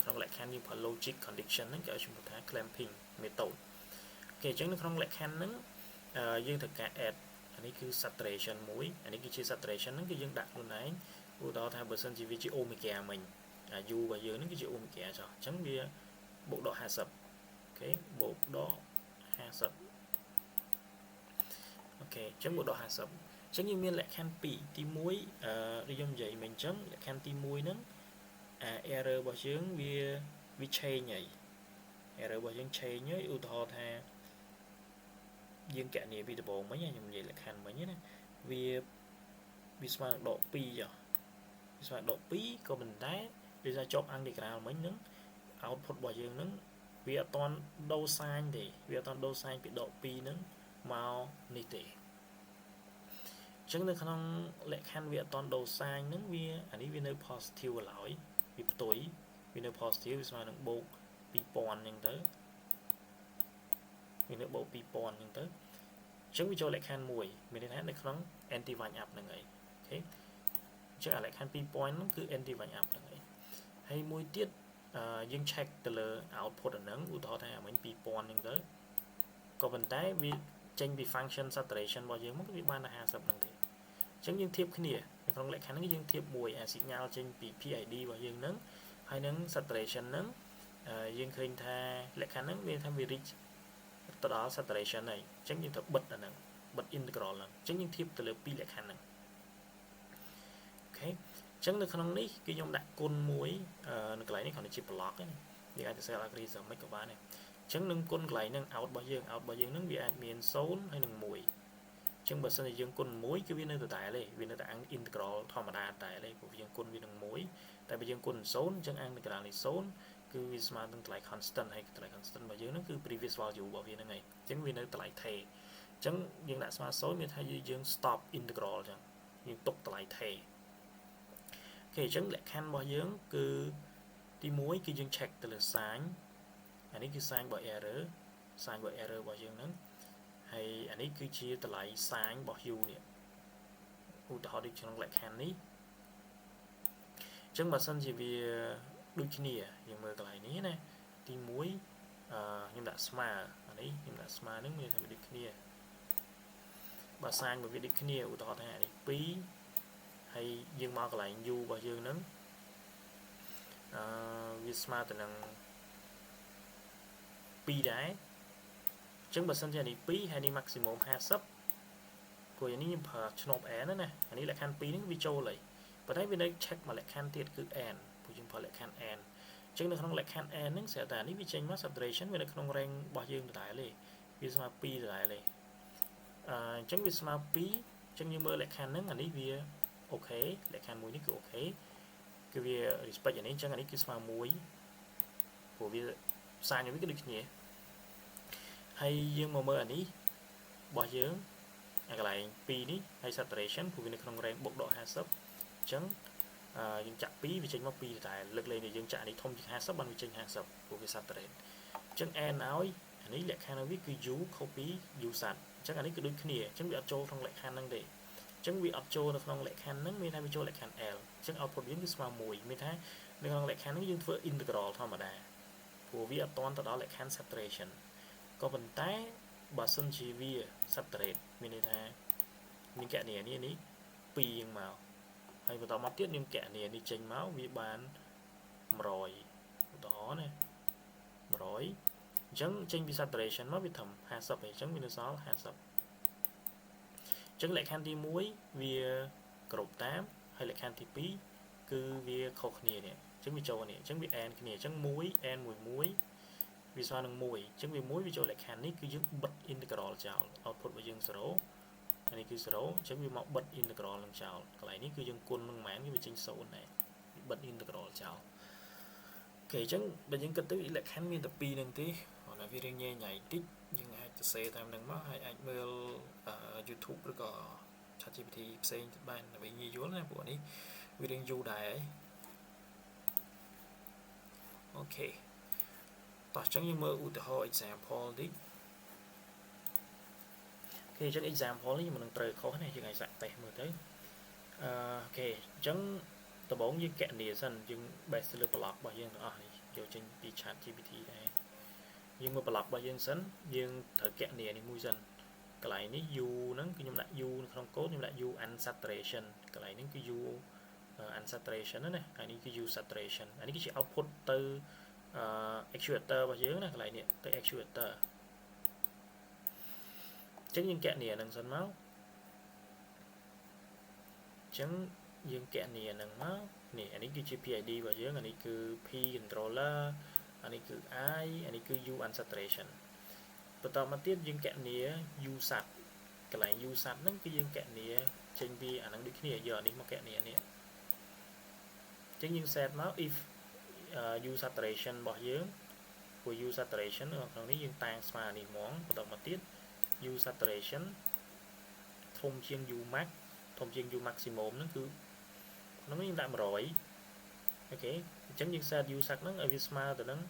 ក្នុងលក្ខខណ្ឌយើងប្រើ logic condition ហ្នឹងគេឲ្យឈ្មោះថា clamping method អូខេអញ្ចឹងនៅក្នុងលក្ខខណ្ឌហ្នឹងយើងត្រូវការ add អានេះគឺ saturation មួយអានេះគឺជា saturation ហ្នឹងគឺយើងដាក់ខ្លួនឯងឧទាហរណ៍ថាបើសិនជាវាជា omega មិញu របស់យើងហ្នឹងគឺជា omega ចុះអញ្ចឹងវាបូកដក50អូខេបូកដក50អូខេអញ្ចឹងបូកដក50អញ្ចឹងយើងមានលក្ខខណ្ឌ2ទី1ដូចខ្ញុំនិយាយមិញអញ្ចឹងលក្ខខណ្ឌទី1ហ្នឹងerror របស់យើងវា change ហើយ error របស់យើង change ហើយឧទាហរណ៍ថាយើងកណនីពីដំបូងមិញខ្ញុំនិយាយលក្ខខណ្ឌមិញណាវាស្មើនឹងដក2ចុះវាស្មើដក2ក៏ប៉ុន្តែដោយសារជាប់ integral មិញហ្នឹង output របស់យើងហ្នឹងវាអត់ទាន់ដូរសាញទេវាអត់ទាន់ដូរសាញពីដក2ហ្នឹងមកនេះទេអញ្ចឹងនៅក្នុងលក្ខខណ្ឌវាអត់ទាន់ដូរសាញហ្នឹងវាអានេះវានៅ positive ឡើយវាផ្ទុយវានៅ positive វាស្មើនឹងបូក2000អញ្ចឹងទៅវានៅបូក2000អញ្ចឹងទៅអញ្ចឹងវាចូលលក្ខខណ្ឌមួយមានន័យថានៅក្នុង anti wind up ហ្នឹងឯងអូខេអញ្ចឹងលក្ខខណ្ឌ2000ហ្នឹងគឺ anti wind up ហ្នឹងឯងហើយមួយទៀតយើង check ទៅលើ output អាហ្នឹងឧទាហរណ៍ថាមិញ2000អញ្ចឹងទៅក៏ប៉ុន្តែវាចេញពី function saturation របស់យើងមកវាបានតែ50ហ្នឹងទេអញ្ចឹងយើងធៀបគ្នានៅក្នុងលក្ខខណ្ឌហ្នឹងយើងធៀបមួយអា signal ចេញពី PID របស់យើងហ្នឹងហើយនឹង saturation ហ្នឹងយើងឃើញថាលក្ខខណ្ឌហ្នឹងមានថាវា reach ទៅដល់ saturation ហើយអញ្ចឹងយើងត្រូវបិទអាហ្នឹងបិទ integral ហ្នឹងអញ្ចឹងយើងធៀបទៅលើ2លក្ខខណ្ឌហ្នឹងអូខេអញ្ចឹងនៅក្នុងនេះគឺខ្ញុំដាក់គុណមួយនៅកន្លែងនេះគ្រាន់តែជា block ទេយើងអាចទៅ cell algorithm មិនក៏បានដែរអ ចឹងនឹងគុណកន្លែងនឹង out របស់យើងនឹងវាអាចមាន0ហើយនឹង1ចឹងបើសិនជាយើងគុណ1គឺវានៅដដែលទេវានៅតែអង្គ integral ធម្មតាតែទេព្រោះយើងគុណវានឹង1តែបើយើងគុណ0ចឹងអង្គ integral នេះ0គឺវាស្មើនឹងតម្លៃ constant ហើយតម្លៃ constant របស់យើងនឹងគឺ previous value របស់វាហ្នឹងហើយចឹងវានៅតម្លៃថេចឹងយើងដាក់ស្មើ0មានថាយើង stop integral ចឹងយើងទុកតម្លៃថេអូខេចឹងលក្ខខណ្ឌរបស់យើងគឺទី1គឺយើង check ទៅលើ sign អានេះគឺ sign របស់ error របស់យើងហ្នឹងហើយអានេះគឺជាតម្លៃ sign របស់ u នេះឧទាហរណ៍ដូចក្នុងលក្ខខណ្ឌនេះអញ្ចឹងបើសិនជាវាដូចគ្នាយើងមើលកន្លែងនេះណាទី1ខ្ញុំដាក់ស្មើអានេះខ្ញុំដាក់ស្មើហ្នឹងមានថាវាដូចគ្នាបើ sign របស់វាដូចគ្នាឧទាហរណ៍ថាអានេះ2ហើយយើងមកកន្លែង u របស់យើងហ្នឹងវាស្មើទៅនឹង2ដែរអញ្ចឹងបើសិនជាអានេះ2ហើយនេះ maximum 50ព្រោះអានេះខ្ញុំប្រើឆ្នោត n ណាអានេះលក្ខខណ្ឌ2ហ្នឹងវាចូលហើយប៉ុន្តែវានៅ check មួយលក្ខខណ្ឌទៀតគឺ n ព្រោះយើងប្រើលក្ខខណ្ឌ n អញ្ចឹងនៅក្នុងលក្ខខណ្ឌ n ហ្នឹងស្រាប់តែនេះវាចេញមក saturation វានៅក្នុង range របស់យើងដដែលទេវាស្មើ2ដដែលទេអញ្ចឹងវាស្មើ2អញ្ចឹងយើងមើលលក្ខខណ្ឌហ្នឹងអានេះវាអូខេលក្ខខណ្ឌមួយនេះគឺអូខេគឺវា respect អានេះអញ្ចឹងអានេះគឺស្មើ1ព្រោះវាផ្សាយវាគឺដូចគ្នាហើយយើងមកមើលអានេះរបស់យើងអាកន្លែង2នេះហើយ saturation ព្រោះវានៅក្នុង range បុកដក50អញ្ចឹងយើងចាក់2វាចេញមក2តែលើកលែងយើងចាក់នេះធំជាង50បានវាចេញ50ព្រោះវា saturate អញ្ចឹង n ឲ្យអានេះលក្ខខណ្ឌវាគឺ u copy u sat អញ្ចឹងអានេះគឺដូចគ្នាអញ្ចឹងវាអត់ចូលក្នុងលក្ខខណ្ឌហ្នឹងទេអញ្ចឹងវាអត់ចូលនៅក្នុងលក្ខខណ្ឌហ្នឹងមានថាវាចូលលក្ខខណ្ឌ l អញ្ចឹង output យើងគឺស្មើ1មានថានៅក្នុងលក្ខខណ្ឌហ្នឹងយើងធ្វើ integral ធម្មតាព្រោះវាអត់ទាន់ទៅដល់លក្ខខណ្ឌ saturation ក៏ប៉ុន្តែបើសិនជាវា saturate មានន័យថាមានគណនានេះ2យ៉ាងមកហើយបន្តមកទៀតយើងគណនានេះចេញមកវាបាន100ឧទាហរណ៍ណា100អញ្ចឹងចេញពី saturation មកវាត្រឹម50ហើយអញ្ចឹងវានៅសល់50អញ្ចឹងលក្ខខណ្ឌទី1វាគ្រប់តាមហើយលក្ខខណ្ឌទី2គឺវាខុសគ្នានេះអញ្ចឹងវាចូលនេះអញ្ចឹងវា n គ្នាអញ្ចឹង1 n 1វាស្មើនឹង1អញ្ចឹងវា1វាចូលលក្ខខណ្ឌនេះគឺយើងបិទ integral ចោល output របស់យើង0អានេះគឺ0អញ្ចឹងវាមកបិទ integral នឹងចោលកន្លែងនេះគឺយើងគុណនឹងម៉ែនវាចេញ0ដែរបិទ integral ចោលអូខេអញ្ចឹងបើយើងគិតទៅលក្ខខណ្ឌមានតែ2នឹងទេគាត់ថាវារៀងញ៉ៃញ៉ៃតិចយើងអាចសរសេរតាមនឹងមកហើយអាចមើល YouTube ឬក៏ ChatGPT ផ្សេងទៀតបានដើម្បីងាយយល់ណាព្រោះនេះវារៀងយូរដែរអូខេតោះអញ្ចឹងយើងមើលឧទាហរណ៍ example តិចអូខេអញ្ចឹង example នេះមិននឹងត្រូវខុសទេយើងអាចសាក់តេស្តមើលទៅអូខេអញ្ចឹងដំបូងយើងគណនាសិនយើង base លើ block របស់យើងទាំងអស់នេះយកចេញពី ChatGPT ដែរយើងមើល block របស់យើងសិនយើងត្រូវគណនានេះមួយសិនកន្លែងនេះ u ហ្នឹងគឺខ្ញុំដាក់ u នៅក្នុងកូដខ្ញុំដាក់ u unsaturation កន្លែងហ្នឹងគឺ u unsaturation ណាហើយនេះគឺ u saturation អានេះគឺជា output ទៅactuator របស់យើងណាកន្លែងនេះទៅ actuator អញ្ចឹងយើងគណនានឹងសិនមកអញ្ចឹងយើងគណនានឹងមកនេះអានេះគឺជា PID របស់យើងអានេះគឺ P controller អានេះគឺ I អានេះគឺ U unsaturation បន្តមកទៀតយើងគណនា U sat កន្លែង U sat ហ្នឹងគឺយើងគណនាចេញពីអាហ្នឹងដូចគ្នាយកអានេះមកគណនានេះអញ្ចឹងយើង set មក if U saturation របស់យើងព្រោះ U saturation នៅក្នុងនេះយើងតាំងស្មើនេះហ្មងបន្តមកទៀត U saturation ធំជាង U max ធំជាង U maximum ហ្នឹងគឺក្នុងនេះយើងដាក់100អូខេអញ្ចឹងយើង set U sat ហ្នឹងឲ្យវាស្មើទៅនឹង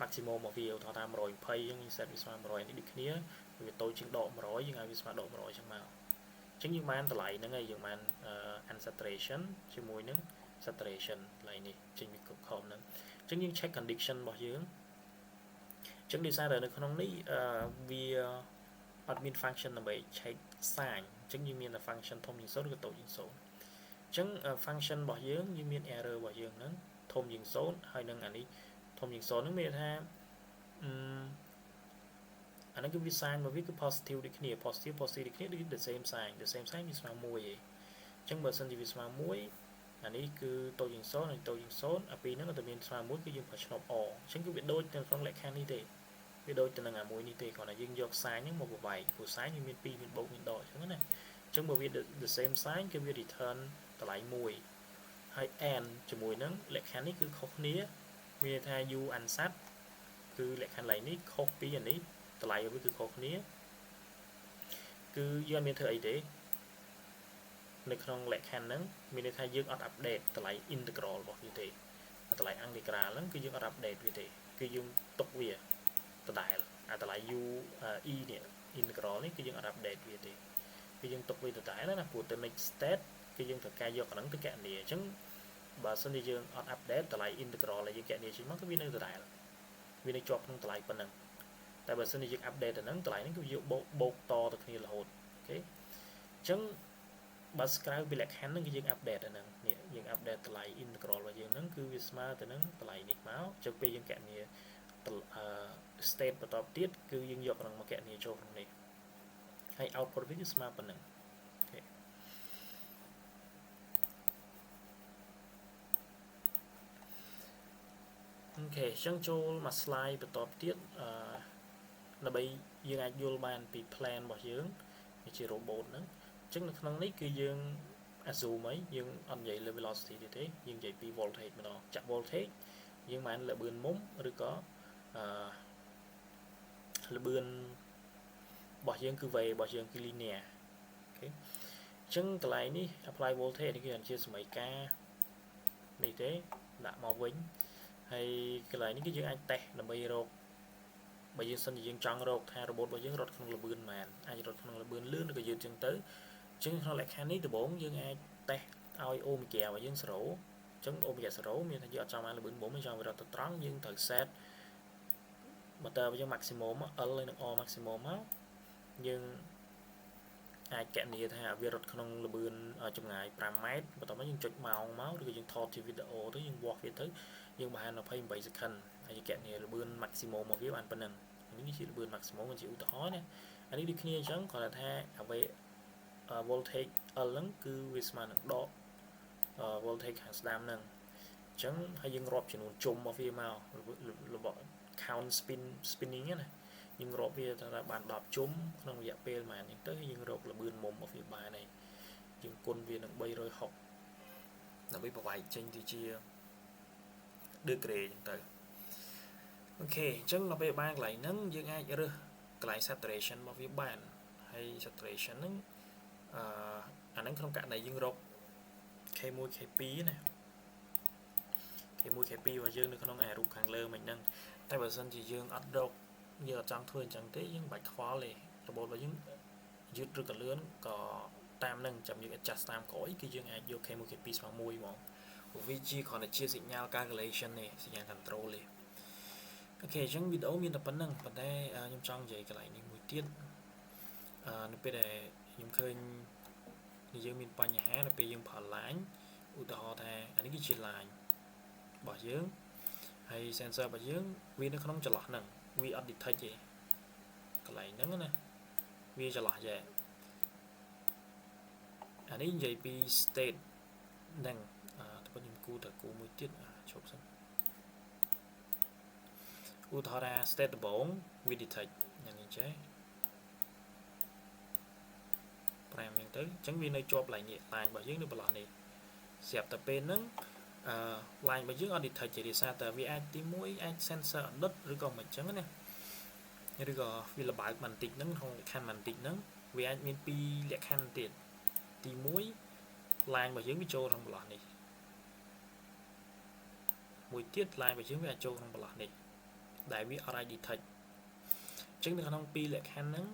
maximum របស់វាឧទាហរណ៍ថា120អញ្ចឹងយើង set វាស្មើ100នេះដូចគ្នាវាតូចជាងដក100យើងឲ្យវាស្មើដក100អញ្ចឹងមកអញ្ចឹងយើងបានតម្លៃហ្នឹងហើយយើងបាន unsaturation ជាមួយនឹង saturation កន្លែងនេះចេញពី com ហ្នឹងអញ្ចឹងយើង check condition របស់យើងអញ្ចឹងដោយសារតែនៅក្នុងនេះវាអត់មាន function ដើម្បី check sign អញ្ចឹងយើងមានតែ function ធំជាង0ឬក៏តូចជាង0អញ្ចឹង function របស់យើងមាន error របស់យើងហ្នឹងធំជាង0ហើយនឹងអានេះធំជាង0ហ្នឹងមានថាអានេះគឺវា sign របស់វាគឺ positive ដូចគ្នា positive ដូចគ្នាដូច the same sign វាស្មើ1ឯងអញ្ចឹងបើសិនជាវាស្មើ1 អានេះគឺតូចជាង0និងតូចជាង0អាពីរហ្នឹងតែមានស្មើមួយគឺយើងប្រើឆ្លប់អអញ្ចឹងគឺវាដូចទៅក្នុងលក្ខខណ្ឌនេះទេវាដូចទៅនឹងអាមួយនេះទេគ្រាន់តែយើងយក sign ហ្នឹងមកបបែកព្រោះ sign វាមាន2មានបូកមានដកអញ្ចឹងណាអញ្ចឹងបើវា the same sign គឺវា return តម្លៃ1ហើយ and ជាមួយនឹងលក្ខខណ្ឌនេះគឺខុសគ្នាមានន័យថា u ansat គឺលក្ខខណ្ឌកន្លែងនេះខុសពីអានេះតម្លៃវាគឺខុសគ្នាគឺយើងអត់មានធ្វើអីទេនៅក្នុងលក្ខខណ្ឌហ្នឹងមានន័យថាយើងអត់ update តម្លៃ integral របស់វាទេតម្លៃ integral ហ្នឹងគឺយើងអត់ update វាទេគឺយើងទុកវាដដែលអាតម្លៃ u e នេះ integral នេះគឺយើងអត់ update វាទេគឺយើងទុកវាដដែលណាព្រោះទៅ next state គឺយើងត្រូវការយកអាហ្នឹងទៅកណនាអញ្ចឹងបើសិនជាយើងអត់ update តម្លៃ integral ដែលយើងកណនាចេញមកគឺវានៅដដែលវានៅជាប់ក្នុងតម្លៃប៉ុណ្ណឹងតែបើសិនជាយើង update ទៅហ្នឹងតម្លៃហ្នឹងគឺយកបូកតទៅគ្នារហូតអូខេអញ្ចឹងបើក្រៅពីលក្ខខណ្ឌហ្នឹងគឺយើង update ទៅហ្នឹងនេះយើង update តម្លៃ integral របស់យើងហ្នឹងគឺវាស្មើទៅនឹងតម្លៃនេះមកចុះពេលយើងកណនាstate បន្តទៀតគឺយើងយកហ្នឹងមកកណនាចូលក្នុងនេះហើយ output វាគឺស្មើប៉ុណ្ណឹងអូខេអញ្ចឹងចូលមក slide បន្តទៀតដើម្បីយើងអាចយល់បានពី plan របស់យើងវាជា robot ហ្នឹងអញ្ចឹងនៅក្នុងនេះគឺយើង assume អីយើងអត់និយាយលើ velocity ទៀតទេយើងនិយាយពី voltage ម្ដងចាក់ voltage យើងបានលឿនមុំឬក៏លឿនរបស់យើងគឺ V របស់យើងគឺ linear អូខេអញ្ចឹងកន្លែងនេះ apply voltage នេះគឺជាសមីការនេះទេដាក់មកវិញហើយកន្លែងនេះគឺយើងអាចតេស្តដើម្បីរកបើយើងសិនជាយើងចង់រកថា robot របស់យើងរត់ក្នុងល្បឿនប៉ុន្មានអាចរត់ក្នុងល្បឿនលឿនឬក៏យឺតចឹងទៅអញ្ចឹងក្នុងលក្ខខណ្ឌនេះដំបូងយើងអាចតេស្តឲ្យ omega របស់យើង0អញ្ចឹង omega 0មានថាយើងអត់ចង់បានល្បឿនមុំទេចង់វារត់ទៅត្រង់យើងត្រូវ set motor របស់យើង maximum L ហើយនិង O maximum មកយើងអាចកណនាថាវារត់ក្នុងល្បឿនចម្ងាយ5ម៉ែត្របន្ទាប់មកយើងចុចម៉ោងមកឬក៏យើងថតជាវីដេអូទៅយើងវាស់វាទៅយើងបាន28 second ហើយយើងកណនាល្បឿន maximum របស់វាបានប៉ុណ្ណឹងនេះជាល្បឿន maximum ជាឧទាហរណ៍ណាអានេះដូចគ្នាអញ្ចឹងគាត់ថាអ្វី voltage L ហ្នឹងគឺវាស្មើនឹងដក voltage ខាងស្ដាំហ្នឹងអញ្ចឹងហើយយើងរាប់ចំនួនជុំរបស់វាមករបស់ count spinning ណាយើងរាប់វាថាបាន10ជុំក្នុងរយៈពេលប៉ុន្មាននេះទៅយើងរកល្បឿនមុំរបស់វាបានហើយយើងគុណវានឹង360ដើម្បីប្រវាយចេញទៅជា degree អញ្ចឹងទៅអូខេអញ្ចឹងដល់ពេលបានកន្លែងហ្នឹងយើងអាចរើសកន្លែង saturation របស់វាបានហើយ saturation ហ្នឹងអាហ្នឹងក្នុងករណីយើងរក K1 K2 ណា K1 K2 របស់យើងនៅក្នុងអារូបខាងលើមិនហ្នឹងតែបើសិនជាយើងអត់រកយើងអត់ចង់ធ្វើអញ្ចឹងទេយើងមិនបាច់ខ្វល់ទេរបបរបស់យើងយឺតឬក៏លឿនក៏តាមនឹងចាំយើង adjust តាមក្រោយគឺយើងអាចយក K1 K2 ស្មើ1ហ្មងព្រោះវាជាគ្រាន់តែជា signal calculation ទេសញ្ញា control ទេអូខេអញ្ចឹងវីដេអូមានតែប៉ុណ្្នឹងប៉ុន្តែខ្ញុំចង់និយាយកន្លែងនេះមួយទៀតនៅពេលដែលខ្ញុំឃើញយើងមានបញ្ហានៅពេលយើងប្រើ line ឧទាហរណ៍ថាអានេះគឺជា line របស់យើងហើយ sensor របស់យើងវានៅក្នុងចន្លោះហ្នឹងវាអត់ detect ទេកន្លែងហ្នឹងណាវាចន្លោះចេះអានេះនិយាយពី state ហ្នឹងតែខ្ញុំគូមួយទៀតជប់សិនឧទាហរណ៍ថា state ដំបូងវា detect យ៉ាងនេះចេះ5យ៉ាងទៅអញ្ចឹងវានៅជាប់កន្លែងនេះ line របស់យើងនៅបន្លោះនេះស្រាប់តែពេលហ្នឹងline របស់យើងអត់ detect ទេដោយសារតែវាអាចទី1អាច sensor អត់ដុតឬក៏មិនអញ្ចឹងណាឬក៏វាលបើកបន្តិចហ្នឹងក្នុងលក្ខខណ្ឌបន្តិចហ្នឹងវាអាចមាន2លក្ខខណ្ឌទៀតទី1 line របស់យើងវាចូលក្នុងបន្លោះនេះមួយទៀត line របស់យើងវាអាចចូលក្នុងបន្លោះនេះដែលវាអត់អាច detect អញ្ចឹងនៅក្នុង2លក្ខខណ្ឌហ្នឹង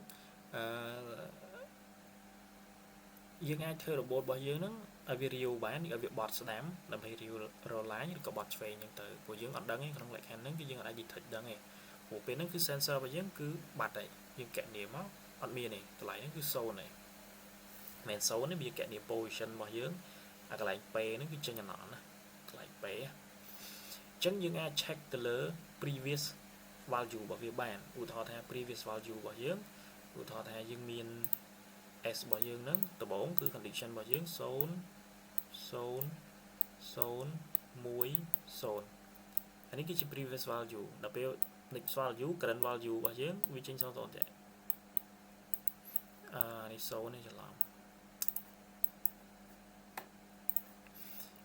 យើងអាចធ្វើរបបរបស់យើងហ្នឹងឲ្យវារាវបានឲ្យវាបត់ស្ដាំដើម្បីរាវរឡាញឬក៏បត់ឆ្វេងហ្នឹងទៅព្រោះយើងអត់ដឹងទេក្នុងលក្ខខណ្ឌហ្នឹងគឺយើងអត់អាច detect ដឹងទេព្រោះពេលហ្នឹងគឺ sensor របស់យើងគឺបាត់ហើយយើងកណនាមកអត់មានទេតម្លៃហ្នឹងគឺ0ហើយមិន0ទេវាកណនា position របស់យើងអាកន្លែង P ហ្នឹងគឺចេញអាណោះណាកន្លែង P អញ្ចឹងយើងអាច check ទៅលើ previous value របស់វាបានឧទាហរណ៍ថា previous value របស់យើងឧទាហរណ៍ថាយើងមាន S របស់យើងហ្នឹងដំបូងគឺ condition របស់យើង0 0 0 1 0 អានេះគឺជា previous value ដល់ពេល next value current value របស់យើងវាចេញ0 0ទេនេះ0នេះច្រឡំ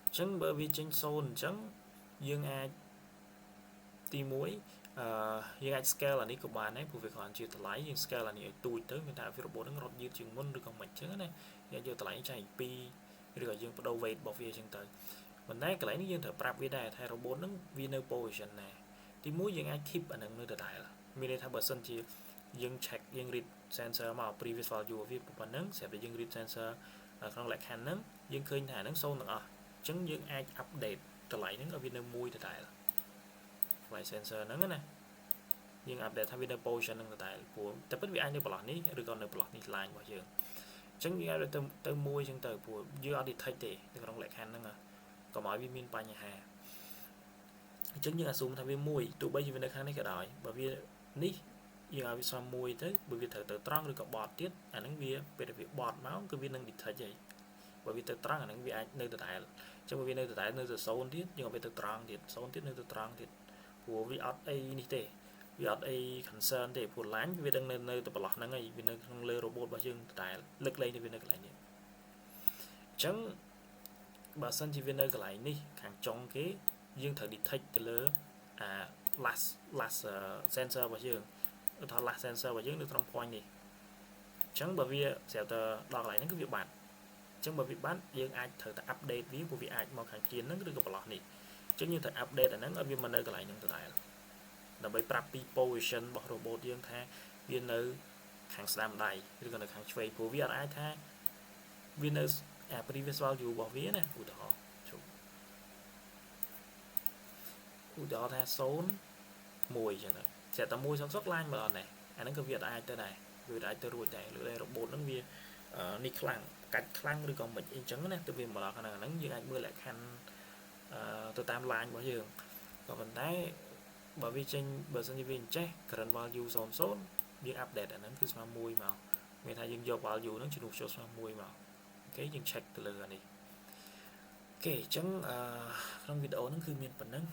អញ្ចឹងបើវាចេញ0អញ្ចឹងយើងអាចទី1យើងអាច scale អានេះក៏បានដែរព្រោះវាគ្រាន់ជាតម្លៃយើង scale អានេះឲ្យទូចទៅមានថា robot ហ្នឹងរត់យឺតជាងមុនឬក៏មិនអញ្ចឹងណាយើងយកតម្លៃចែក2ឬក៏យើងបដូរ weight របស់វាអញ្ចឹងទៅប៉ុន្តែកន្លែងនេះយើងត្រូវប្រាប់វាដែរថា robot ហ្នឹងវានៅ position ណាទី1យើងអាច keep អាហ្នឹងនៅដដែលមានន័យថាបើសិនជាយើង check យើង read sensor មក previous value វាប៉ុណ្ណឹងស្រាប់តែយើង read sensor ក្នុងលក្ខខណ្ឌហ្នឹងយើងឃើញថាហ្នឹង0ទាំងអស់អញ្ចឹងយើងអាច update តម្លៃហ្នឹងឲ្យវានៅមួយដដែលតម្លៃ sensor ហ្នឹងណាយើង update ថាវានៅ position ហ្នឹងដដែលព្រោះតែពិតវាអាចនៅប្រឡោះនេះឬក៏នៅប្រឡោះនេះ line របស់យើងអញ្ចឹងយើងអាចទៅមួយអញ្ចឹងទៅព្រោះយើងអត់ detect ទេនៅក្នុងលក្ខខណ្ឌហ្នឹងកុំឲ្យវាមានបញ្ហាអញ្ចឹងយើង assume ថាវាមួយទោះបីជាវានៅខាងនេះក៏ដោយបើវានេះយើងឲ្យវាសមមួយទៅបើវាត្រូវទៅត្រង់ឬក៏បត់ទៀតអាហ្នឹងវាពេលដែលវាបត់មកគឺវានឹង detect ហីបើវាទៅត្រង់អាហ្នឹងវាអាចនៅដដែលអញ្ចឹងបើវានៅដដែលនៅទៅ0ទៀតយើងឲ្យវាទៅត្រង់ទៀត0ទៀតនៅទៅត្រង់ទៀតព្រោះវាអត់អីនេះទេវាអត់អី concern ទេព្រោះ line វាដឹងនៅទៅប្រឡោះហ្នឹងហើយវានៅក្នុងលើ robot របស់យើងដដែលលើកលែងទៅវានៅកន្លែងនេះអញ្ចឹងបើសិនជាវានៅកន្លែងនេះខាងចុងគេយើងត្រូវ detect ទៅលើអា last sensor របស់យើងឧទាហរណ៍ last sensor របស់យើងនៅត្រង់ point នេះអញ្ចឹងបើវាស្រាប់តែដល់កន្លែងហ្នឹងគឺវាបាត់អញ្ចឹងបើវាបាត់យើងអាចត្រូវតែ update វាព្រោះវាអាចមកខាងជៀនហ្នឹងឬក៏ប្រឡោះនេះអញ្ចឹងយើងត្រូវ update អាហ្នឹងឲ្យវាមកនៅកន្លែងហ្នឹងដដែលដើម្បីប្រាប់ពី position របស់ robot យើងថាវានៅខាងស្ដាំដៃឬក៏នៅខាងឆ្វេងព្រោះវាអត់អាចថាវានៅprevious value របស់វាណាឧទាហរណ៍ថា0 1អញ្ចឹងទៅស្រាប់តែ1សុកឡាញមើលអត់ដែរអាហ្នឹងក៏វាអាចទៅដែរវាអាចទៅរួចដែរលើ robot ហ្នឹងវានេះខ្លាំងកាច់ខ្លាំងឬក៏មិនអីចឹងណាទៅវាមកដល់ខាងហ្នឹងយើងអាចមើលលក្ខខណ្ឌទៅតាម line របស់យើងក៏ប៉ុន្តែបើវាចេញបើសិនជាវាអញ្ចេះ current value 00យើង update អាហ្នឹងគឺស្មើ1មកមានថាយើងយក value ហ្នឹងជំនួសចូលស្មើ1មកអូខេយើង check ទៅលើអានេះអូខេអញ្ចឹងក្នុងវីដេអូហ្នឹងគឺមានប៉ុណ្ណឹង